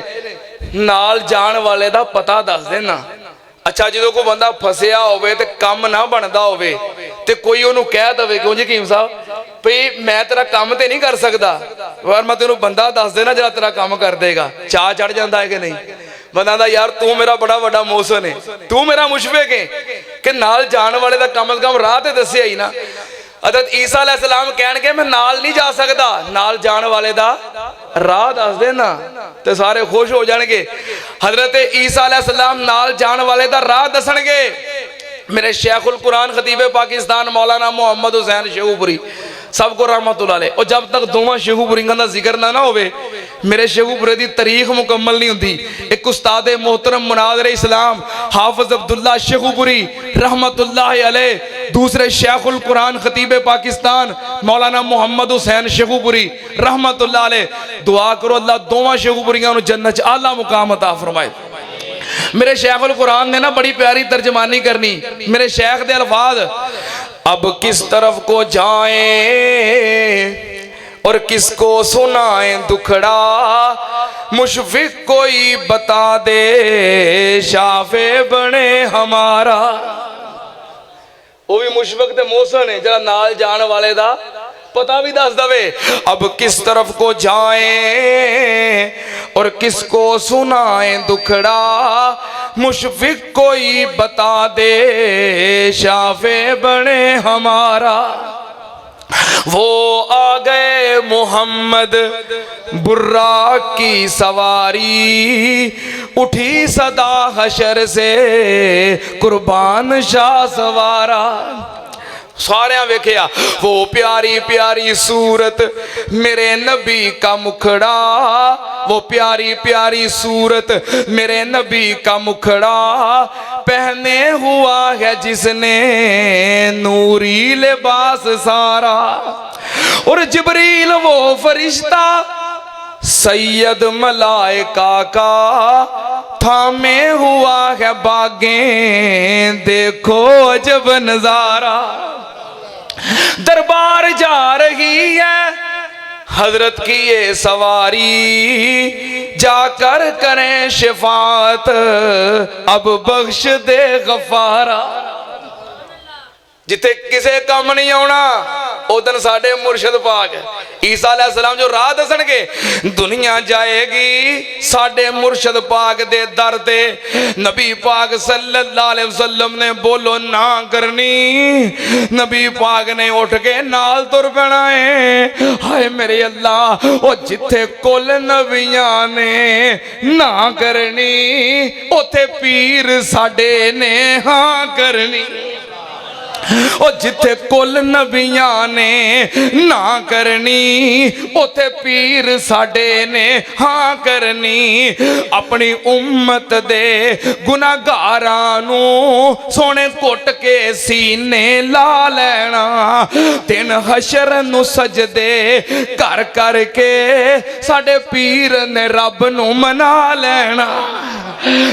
नाल जान वाले दा पता दस देना अच्छा जो कोई बंदा फसिया होवे ते काम ना बनता होवे ते कोई उन्होंने कह दे क्यों जी कीम साहब भई मैं तेरा काम ते नहीं कर सकता पर मैं तेनों बंदा दस देना जरा तेरा काम कर देगा चाह चढ़ जाता है कि नहीं बंदा दा यार तू मेरा बड़ा बड़ा मोहसिन है तू मेरा मुशफिक है कि नाल जान वाले दा कम से कम राह ते दस्सिया ही ना हज़रत ईसा अलैहिस्सलाम कहणगे मैं नाल नहीं जा सकता नाल जान वाले दा राह दस देना ते सारे खुश हो जाएंगे हज़रत ईसा अलैहिस्सलाम नाल जान वाले दा राह दसणगे मेरे शेखुल कुरान खतीबे पाकिस्तान मौलाना मोहम्मद हुसैन शेखुपुरी सबको रहमतुल्लाह अलैह और जब तक दोवां शेखुपुरीआं दा जिक्र ना होवे मेरे शेखुपुरे दी तारीख मुकम्मल नहीं हुंदी एक उस्ताद मोहतरम मुनाज़िर इस्लाम हाफिज अब्दुल्ला शेखुपुरी रहमतुल्लाह अलैह दूसरे शेखुल कुरान खतीबे पाकिस्तान मौलाना मोहम्मद हुसैन शेखुपुरी रहमतुल्लाह अलैह दुआ करो अल्लाह दोवां शेखुपुरीआं नूं जन्नत च आला मुकाम अता फरमाए मेरे शेखुल कुरान ने ना बड़ी प्यारी तर्जमानी करनी मेरे शेख दे अल्फाज अब किस तरफ को जाए और किसको सुनाए दुखड़ा मुशफिक कोई बता दे शाफे बने हमारा वो भी मुशफिक ते मोहसिन है जरा नाल जान वाले दा पता भी दस दवे अब किस तरफ को जाए और किसको सुनाए दुखड़ा मुशफिक कोई बता दे शाफे बने हमारा वो आ गए मोहम्मद बुर्रा की सवारी उठी सदा हशर से कुर्बान शाह सवारा सारे वेख्या वो प्यारी प्यारी सूरत मेरे नबी का मुखड़ा वो प्यारी प्यारी सूरत मेरे नबी का मुखड़ा पहने हुआ है जिसने नूरी लिबास सारा और जिब्रील वो फरिश्ता सैयद मलाइका का थामे हुआ है बागें, देखो अजब नजारा। दरबार जा रही है हजरत की ये सवारी, जाकर करें शिफात अब बख्श दे गफारा। जिथे किसे कम नहीं आना उदन साडे मुर्शद पाक ईसा अलैहिस्सलाम जो राह दसणगे, दुनिया जाएगी साडे मुर्शद पाक दे दर ते। नबी पाक सल्लल्लाहु अलैहि वसल्लम ने बोलो ना करनी, नबी पाक ने उठ के नाल तुर पैना है। हाय मेरे अल्लाह, ओ जिथे कुल नबियां ने ना करनी, उथे पीर साडे ने हां करनी। ओ जिथे कुल नबियां ने ना करनी, उथे पीर साडे ने हां करनी। अपनी उम्मत दे गुनाहगारां नू सोने घुट के सीने ला लेना, दिन हशर नू सजदे कर कर के साडे पीर ने रब नू मना लेना।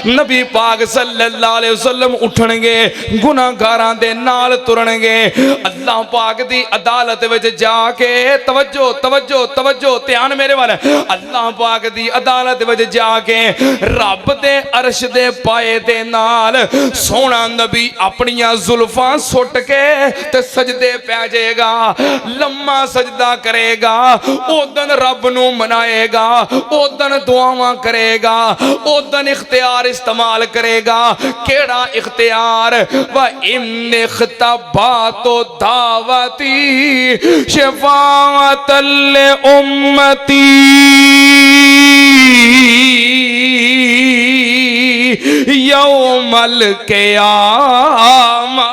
नबी पाक सल्लल्लाहु अलैहि वसल्लम उठणगे, गुनाहगारां दे नाल तुरनगे, अल्लाह पाक दी अदालत विच जाके, तवज्जो तवज्जो तवज्जो ध्यान मेरे वाल, अल्लाह पाक दी अदालत विच जाके रब दे अर्श दे पाए दे नाल सोना नबी अपनियां जुल्फां सुट के ते सजदे पै जाएगा, लम्मा सजदा करेगा। उदन रब नू मनाएगा, उदन दुआवां करेगा, उदन इख्तियार इस्तेमाल करेगा। केड़ा इख्तियार? व इन्ने खिताबातो दावती शफाअतल ले उम्मती यौमल क़यामा।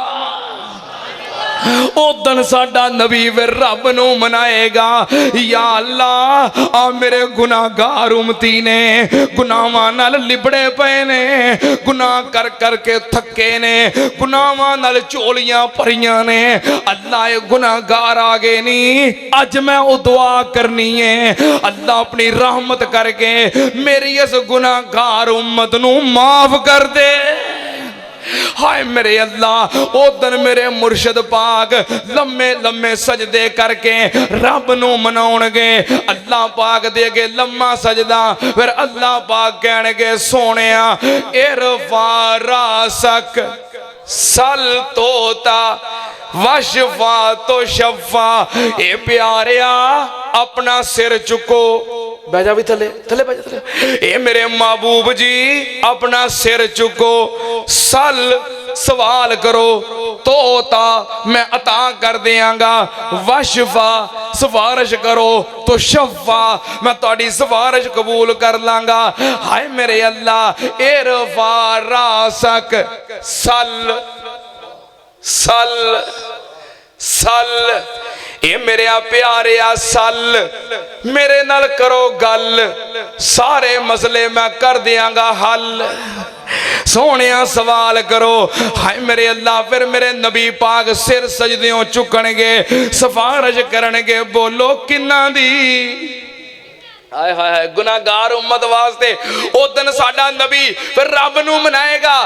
उदन साडा नबी वे रब नू मनाएगा, या अल्लाह आ मेरे गुनाहगार उम्मती ने गुनाहां नाल लिबड़े पे ने, गुनाह कर कर के थके ने, गुनाहां नाल झोलियां भरियां ने। अल्लाह ये गुनाहगार आ गए नी, अज मैं ओ दुआ करनी है, अल्लाह अपनी रहमत करके मेरी इस गुनाहगार उम्मत नू माफ कर दे। हाय मेरे अल्लाह, उदन मेरे मुर्शद पाक लम्मे लम्मे सजदे करके रब नू मनाउणगे। अल्लाह पाक दे अगे लम्मा सजदा, फिर अल्लाह पाक कहणगे सोनिया इरफा रासक सल तोता वशफा तो शफा। ए प्यारिया अपना सिर चुको, बैजा भी थले थले बैजा थले। ए मेरे महबूब जी अपना सिर चुको, सल सवाल करो, तोता मैं अता कर देंगा, वशफा सिफारिश करो तो शफा मैं तुहाडी सिफारिश कबूल कर लांगा। हाय मेरे अल्लाह, इरफा रासक सल सल सल। ए मेरे प्यारे सल मेरे नाल करो गल, सारे मसले मैं कर दियांगा हल। सोनिया सवाल करो। हाय मेरे अल्लाह, फिर मेरे नबी पाक सिर सजदियों चुकणगे, सिफारिश करनगे। बोलो किन्ना दी? हाय हाय हाय, गुनाहगार उम्मत वास्ते। उदन साडा नबी फिर रब नू मनाएगा।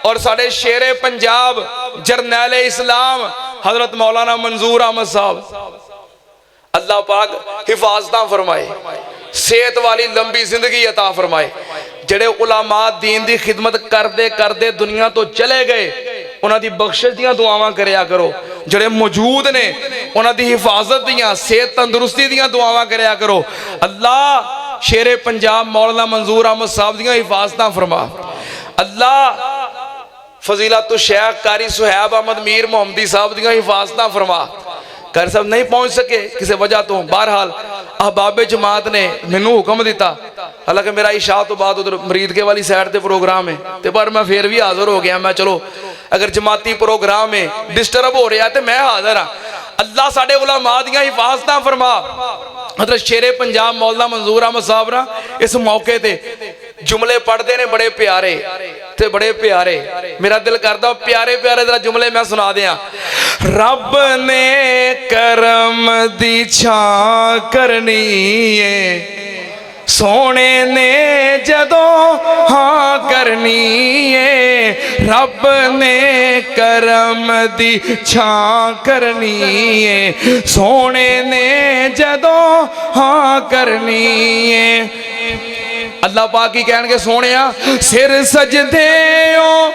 और साडे शेरे पंजाब जरनैल इस्लाम हजरत मौलाना मंजूर अहमद साहब, अल्लाह पाक हिफाजत फरमाए, सेहत वाली लंबी जिंदगी अता फरमाए। जेड़े उलामा दीन दी खिदमत करदे करदे दुनिया तो चले गए, उन्हां दी बख्शिश दियां दुआवां करया करो। जेड़े मौजूद ने उन्हां दी हिफाजत दियां, सेहत तंदुरुस्ती दियां दुआवां करया करो। अल्लाह शेरे पंजाब मौलाना मंजूर अहमद साहब दियां हिफाजत फरमा। अल्लाह फजीलतुल शेख कारी सुहैब अहमद मीर मोहम्मदी साहब दियां हिफाजत फरमा। कारी साहब नहीं पहुंच सके किसी वजह तो, बहरहाल अहबाबे जमात ने मैनू हुक्म दिता, हालांकि मेरा इशा तो बाद उधर मरीदके वाली साइड ते प्रोग्राम है, तो पर मैं फिर भी हाजिर हो गया। मैं चलो अगर जमाती प्रोग्राम है डिस्टर्ब हो रहा है तो मैं हाजिर हाँ। अल्लाह साडे उलमा दियां हिफाजत फरमा। मतलब शेरे पंजाब मौलाना मंजूर अहमद साहब ना इस मौके ते जुमले पढ़ते ने बड़े प्यारे ते बड़े प्यारे। मेरा दिल करदा प्यारे प्यारे जरा जुमले मैं सुना दियां। रब ने करम दी छां करनी है, सोने ने जदों हाँ करनी है रब ने करम दी छां करनी है सोने ने जदों हाँ करनी है अल्लाह पाक की कहणगे सोनिया सिर सजदे ओ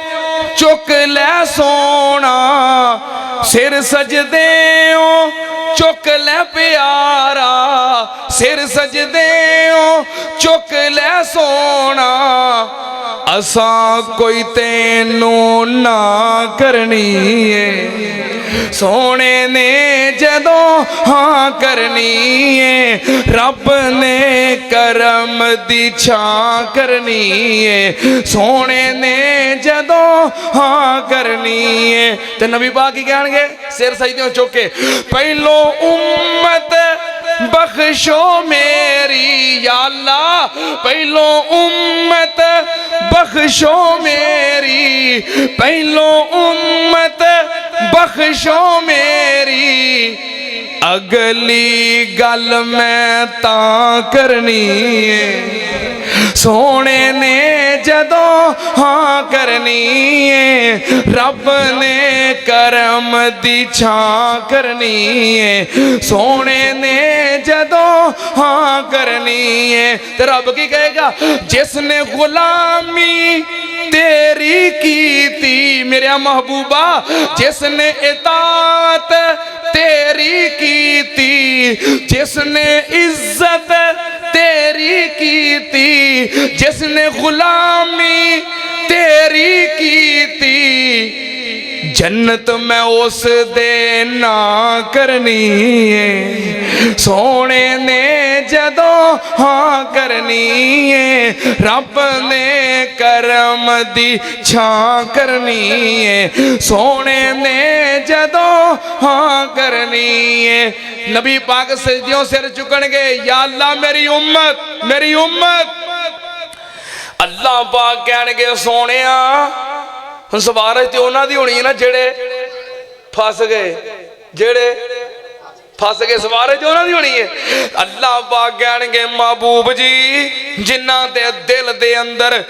चुक लै सोना सिर सजदे ओ चुक लै प्यारा सिर सजदे ओ चुक लै सोना असा कोई तेनू ना करनी है सोने ने जदों हाँ करनी है रब ने करम दी छां करनी है सोने ने जदों हाँ करनी है ते नबी पाक की कहणगे सिर सजदे चुक के पहलो उम्मत बख्शो मेरी या अल्लाह पहलो उम्मत बख्शो मेरी पहलो उम्मत बख्शो मेरी अगली गल मैं तां करनी है सोने ने जदों हाँ करनी है रब ने करम दी छां करनी है सोने ने जदों हाँ करनी है तो रब की कहेगा जिसने गुलामी तेरी की थी मेरा महबूबा जिसने इताअत तेरी की थी जिसने इज्जत तेरी की थी जिसने गुलामी तेरी की थी जन्नत मैं उस दे ना करनी है सोने ने जदों हाँ करनी है रब ने करम दी छां करनी है सोने ने जदों हाँ करनी है नबी पाक सजदियों सिर झुकणगे या अल्लाह मेरी उम्मत अल्लाह पाक कहणगे सोनिया हुण सवारज ते उन्हां दी होनी है ना जेड़े फस गए सवारज उन्हां दी होनी है अल्लाह पाक कहणगे महबूब जी जिन्हां दे दिल दे अंदर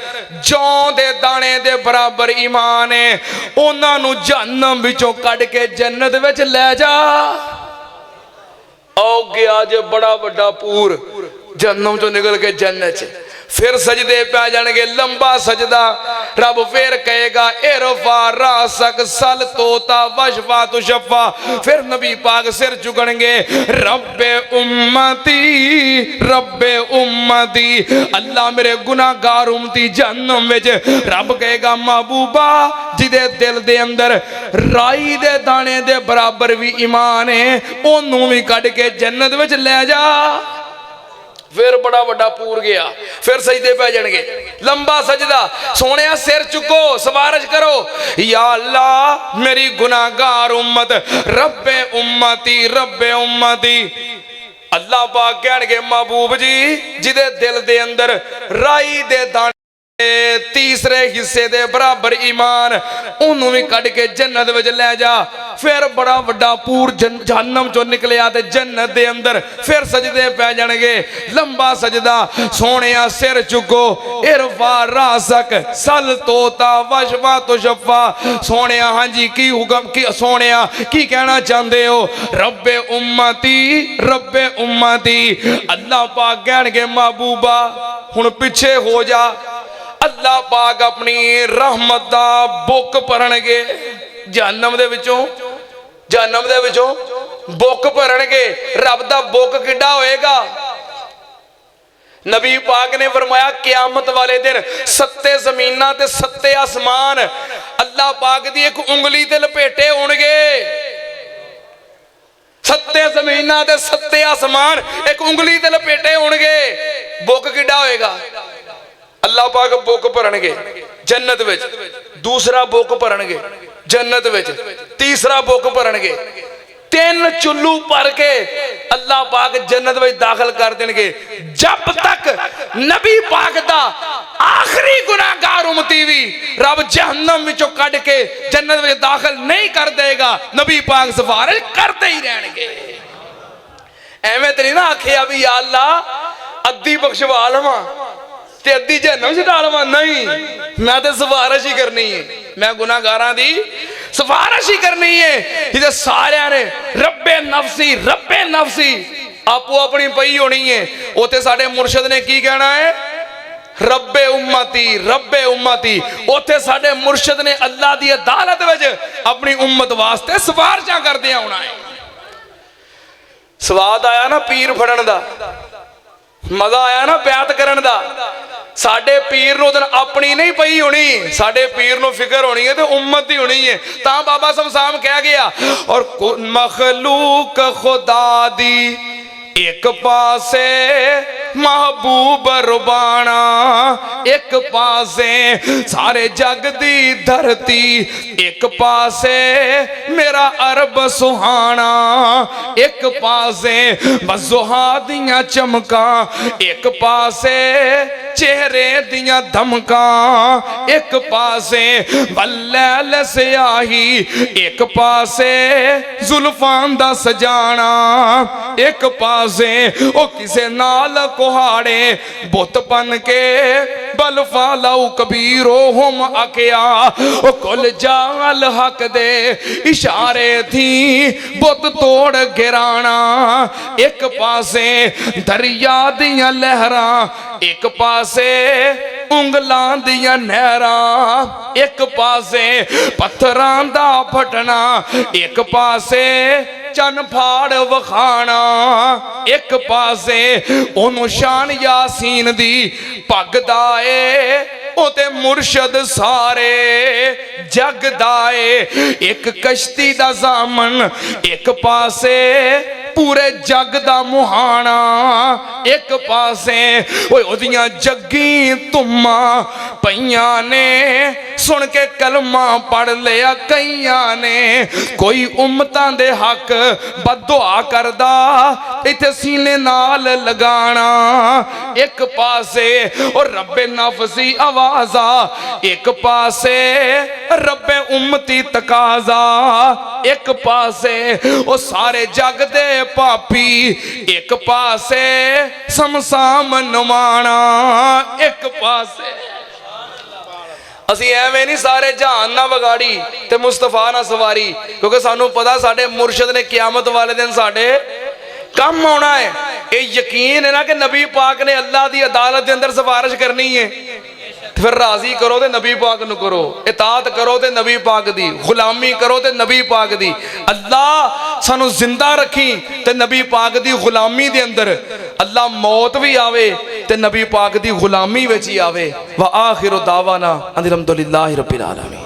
जौ दे दाने दे बराबर ईमान है उन्हां नूं जहन्नम विचों कढ के जन्नत विच लै जा आओ गया जे बड़ा वड्डा पूर जहन्नम चों निकल के जन्नत च फिर सजदे पै जाणगे लंबा सजदा रब फिर कहेगा इरफा रासक सल तोता वशफा तुशफा फिर नबी पाक सिर झुकणगे रब्बे उम्मती अल्लाह मेरे गुनाहगार उम्मती जहन्नम विच रब कहेगा महबूबा जिदे दिल दे अंदर राई दे दाने दे बराबर भी ईमान है ओनू भी कढ के जन्नत विच लै जा फिर बड़ा वड्डा पूर गया फिर सजदे पै जाणगे लंबा सजदा सोने सिर चुको सवारज करो या अल्लाह मेरी गुनाहगार उम्मत रब्बे उम्मती अल्लाह पाक कहणगे महबूब जी जिदे दिल दे अंदर राई दे दाने तीसरे हिस्से दे बराबर ईमान ओनू भी कढ के जन्नत विच लै जा फिर बड़ा वड्डा पूर जहन्नम चों निकलिया ते जन्नत दे अंदर फिर सजदे पै जाणगे लंबा सजदा सोनिया सिर चुको इरफा रासक सल तोता वशफा तुशफा सोनिया हां जी की हुक्म की सोनिया की कहना चाहते हो रब्बे उम्मती अल्लाह पाक कहणगे महबूबा हुण पिछे हो जा अल्लाह पाक अपनी रहमत दा बुक भरनगे जहन्नम दे विचों बुक भरनगे रब दा बुक किड्डा होएगा नबी पाक ने फरमाया क़यामत वाले दिन सत्ते ज़मीनां ते सत्ते आसमान अल्लाह पाक दी एक उंगली ते लपेटे होणगे सत्ते ज़मीनां ते सत्ते आसमान एक उंगली ते लपेटे होणगे बुक किड्डा होएगा अल्लाह पाक बुक भरनगे जन्नत विच दूसरा बुक भरनगे जन्नत विच तीसरा बुक भरनगे तीन चुल्लू भर के अल्लाह पाक जन्नत में दाखिल कर देंगे जब तक नबी पाक दा आखिरी गुनाहगार उम्मती भी रब जहन्नम विचों कढ के जन्नत में दाखिल नहीं कर देगा नबी पाक सिफारिश करते ही रहेंगे एवें तो नहीं ना आखिया भी या अल्लाह ਅੱਧੀ ਬਖਸ਼ਵਾ ਲਵਾਂ ਤੇ ਅੱਧੀ ਜਹਨਮ ਛਡਾ ਲਵਾਂ? ਨਹੀਂ, ਮੈਂ ਤੇ ਸਿਫਾਰਿਸ਼ ਹੀ ਕਰਨੀ ਹੈ। ਮੈਂ ਗੁਨਾਹਗਾਰਾਂ ਦੀ ਸਿਫਾਰਿਸ਼ ਹੀ ਕਰਨੀ ਹੈ। ਜਿਹਦੇ ਸਾਰਿਆਂ ਨੇ ਰੱਬੇ ਨਫਸੀ ਆਪੋ ਆਪਣੀ ਪਈ ਹੋਣੀ ਹੈ। ਉੱਥੇ ਸਾਡੇ ਮੁਰਸ਼ਿਦ ਨੇ ਕੀ ਕਹਿਣਾ ਹੈ? ਰੱਬੇ ਉम्मती। ਉੱਥੇ ਸਾਡੇ ਮੁਰਸ਼ਿਦ ਨੇ ਅੱਲਾ ਦੀ ਅਦਾਲਤ ਵਿੱਚ ਆਪਣੀ ਉम्मत ਵਾਸਤੇ ਸਿਫਾਰਿਸ਼ਾਂ ਕਰਦੇ ਆਉਣਾ ਹੈ। ਸਵਾਦ ਆਇਆ ਨਾ ਪੀਰ ਫੜਨ ਦਾ, ਮਜ਼ਾ ਆਇਆ ਨਾ ਬਿਆਤ ਕਰਨ ਦਾ। ਸਾਡੇ ਪੀਰ ਨੂੰ ਤਾਂ ਆਪਣੀ ਨਹੀਂ ਪਈ ਹੋਣੀ, ਸਾਡੇ ਪੀਰ ਨੂੰ ਫਿਕਰ ਹੋਣੀ ਹੈ ਤੇ ਉम्मत ਦੀ ਹੋਣੀ ਹੈ। ਤਾਂ ਬਾਬਾ ਸਮਸਾਮ ਕਹਿ ਗਿਆ, ਔਰ ਮਖਲੂਕ ਖੁਦਾ ਦੀ ਇੱਕ ਪਾਸੇ महबूब रुबाना, एक पासे सारे जग दी धरती, एक पासे मेरा अरब सुहाना, एक पासे बजुहा दियां चमका, एक पासे चेहरे दियां धमका, एक पासे वल्लैल स्याही, एक पासे जुल्फां दा सजाना, एक पासे ओ किसे नाल कुहाड़े बुत बन के बलफा लाऊ कबीरो हम आकिया, ओ कुल जाल हक दे इशारे थी बुत तोड़ गिराना, एक पासे दरिया दियां लहरां, एक पासे उंगलां दियां नहरां, एक पासे पत्थरां दा फटना, एक पासे चन फाड़ वखाना, एक पासे ओनू शान यासीन दी भगदा ए, ओ ते मुर्शद सारे जगदा ए, एक कश्ती दा जामन, एक पासे पूरे जग दा मुहाना, एक पासे ओदियां जग्गी तुमा पईयां ने, सुन के कलमा पढ़ लिया कईयां ने, कोई उम्मतां दे हक बददुआ करदा इत्थे सीने नाल लगाना, एक पासे और रब्बे नफसी आवाज़ा, एक पासे रब्बे उम्मती तकाजा, एक पासे ओ सारे जग दे पापी, एक पासे समसाम नवाना, एक पासे। ਅਸੀਂ ਐਵੇਂ ਨਹੀਂ ਸਾਰੇ ਜਹਾਨ ਨਾ ਵਿਗਾੜੀ ਤੇ ਮੁਸਤਫਾ ਨਾ ਸਵਾਰੀ, ਕਿਉਂਕਿ ਸਾਨੂੰ ਪਤਾ ਸਾਡੇ ਮੁਰਸ਼ਿਦ ਨੇ ਕਿਆਮਤ ਵਾਲੇ ਦਿਨ ਸਾਡੇ ਕੰਮ ਆਉਣਾ ਹੈ। ਇਹ ਯਕੀਨ ਹੈ ਨਾ ਕਿ ਨਬੀ ਪਾਕ ਨੇ ਅੱਲਾ ਦੀ ਅਦਾਲਤ ਦੇ ਅੰਦਰ ਸਿਫਾਰਿਸ਼ ਕਰਨੀ ਹੈ। फिर राजी करो तो नबी पाक नू करो, इताअत करो तो नबी पाक दी, गुलामी करो तो नबी पाक दी। अल्लाह सानू जिंदा रखी तो नबी पाक दी गुलामी दे अंदर, अल्लाह मौत भी आवे तो नबी पाक दी गुलामी विच ही आवे। व आखिरु दावाना अनिल हम्दुलिल्लाहि रब्बिल आलमीन।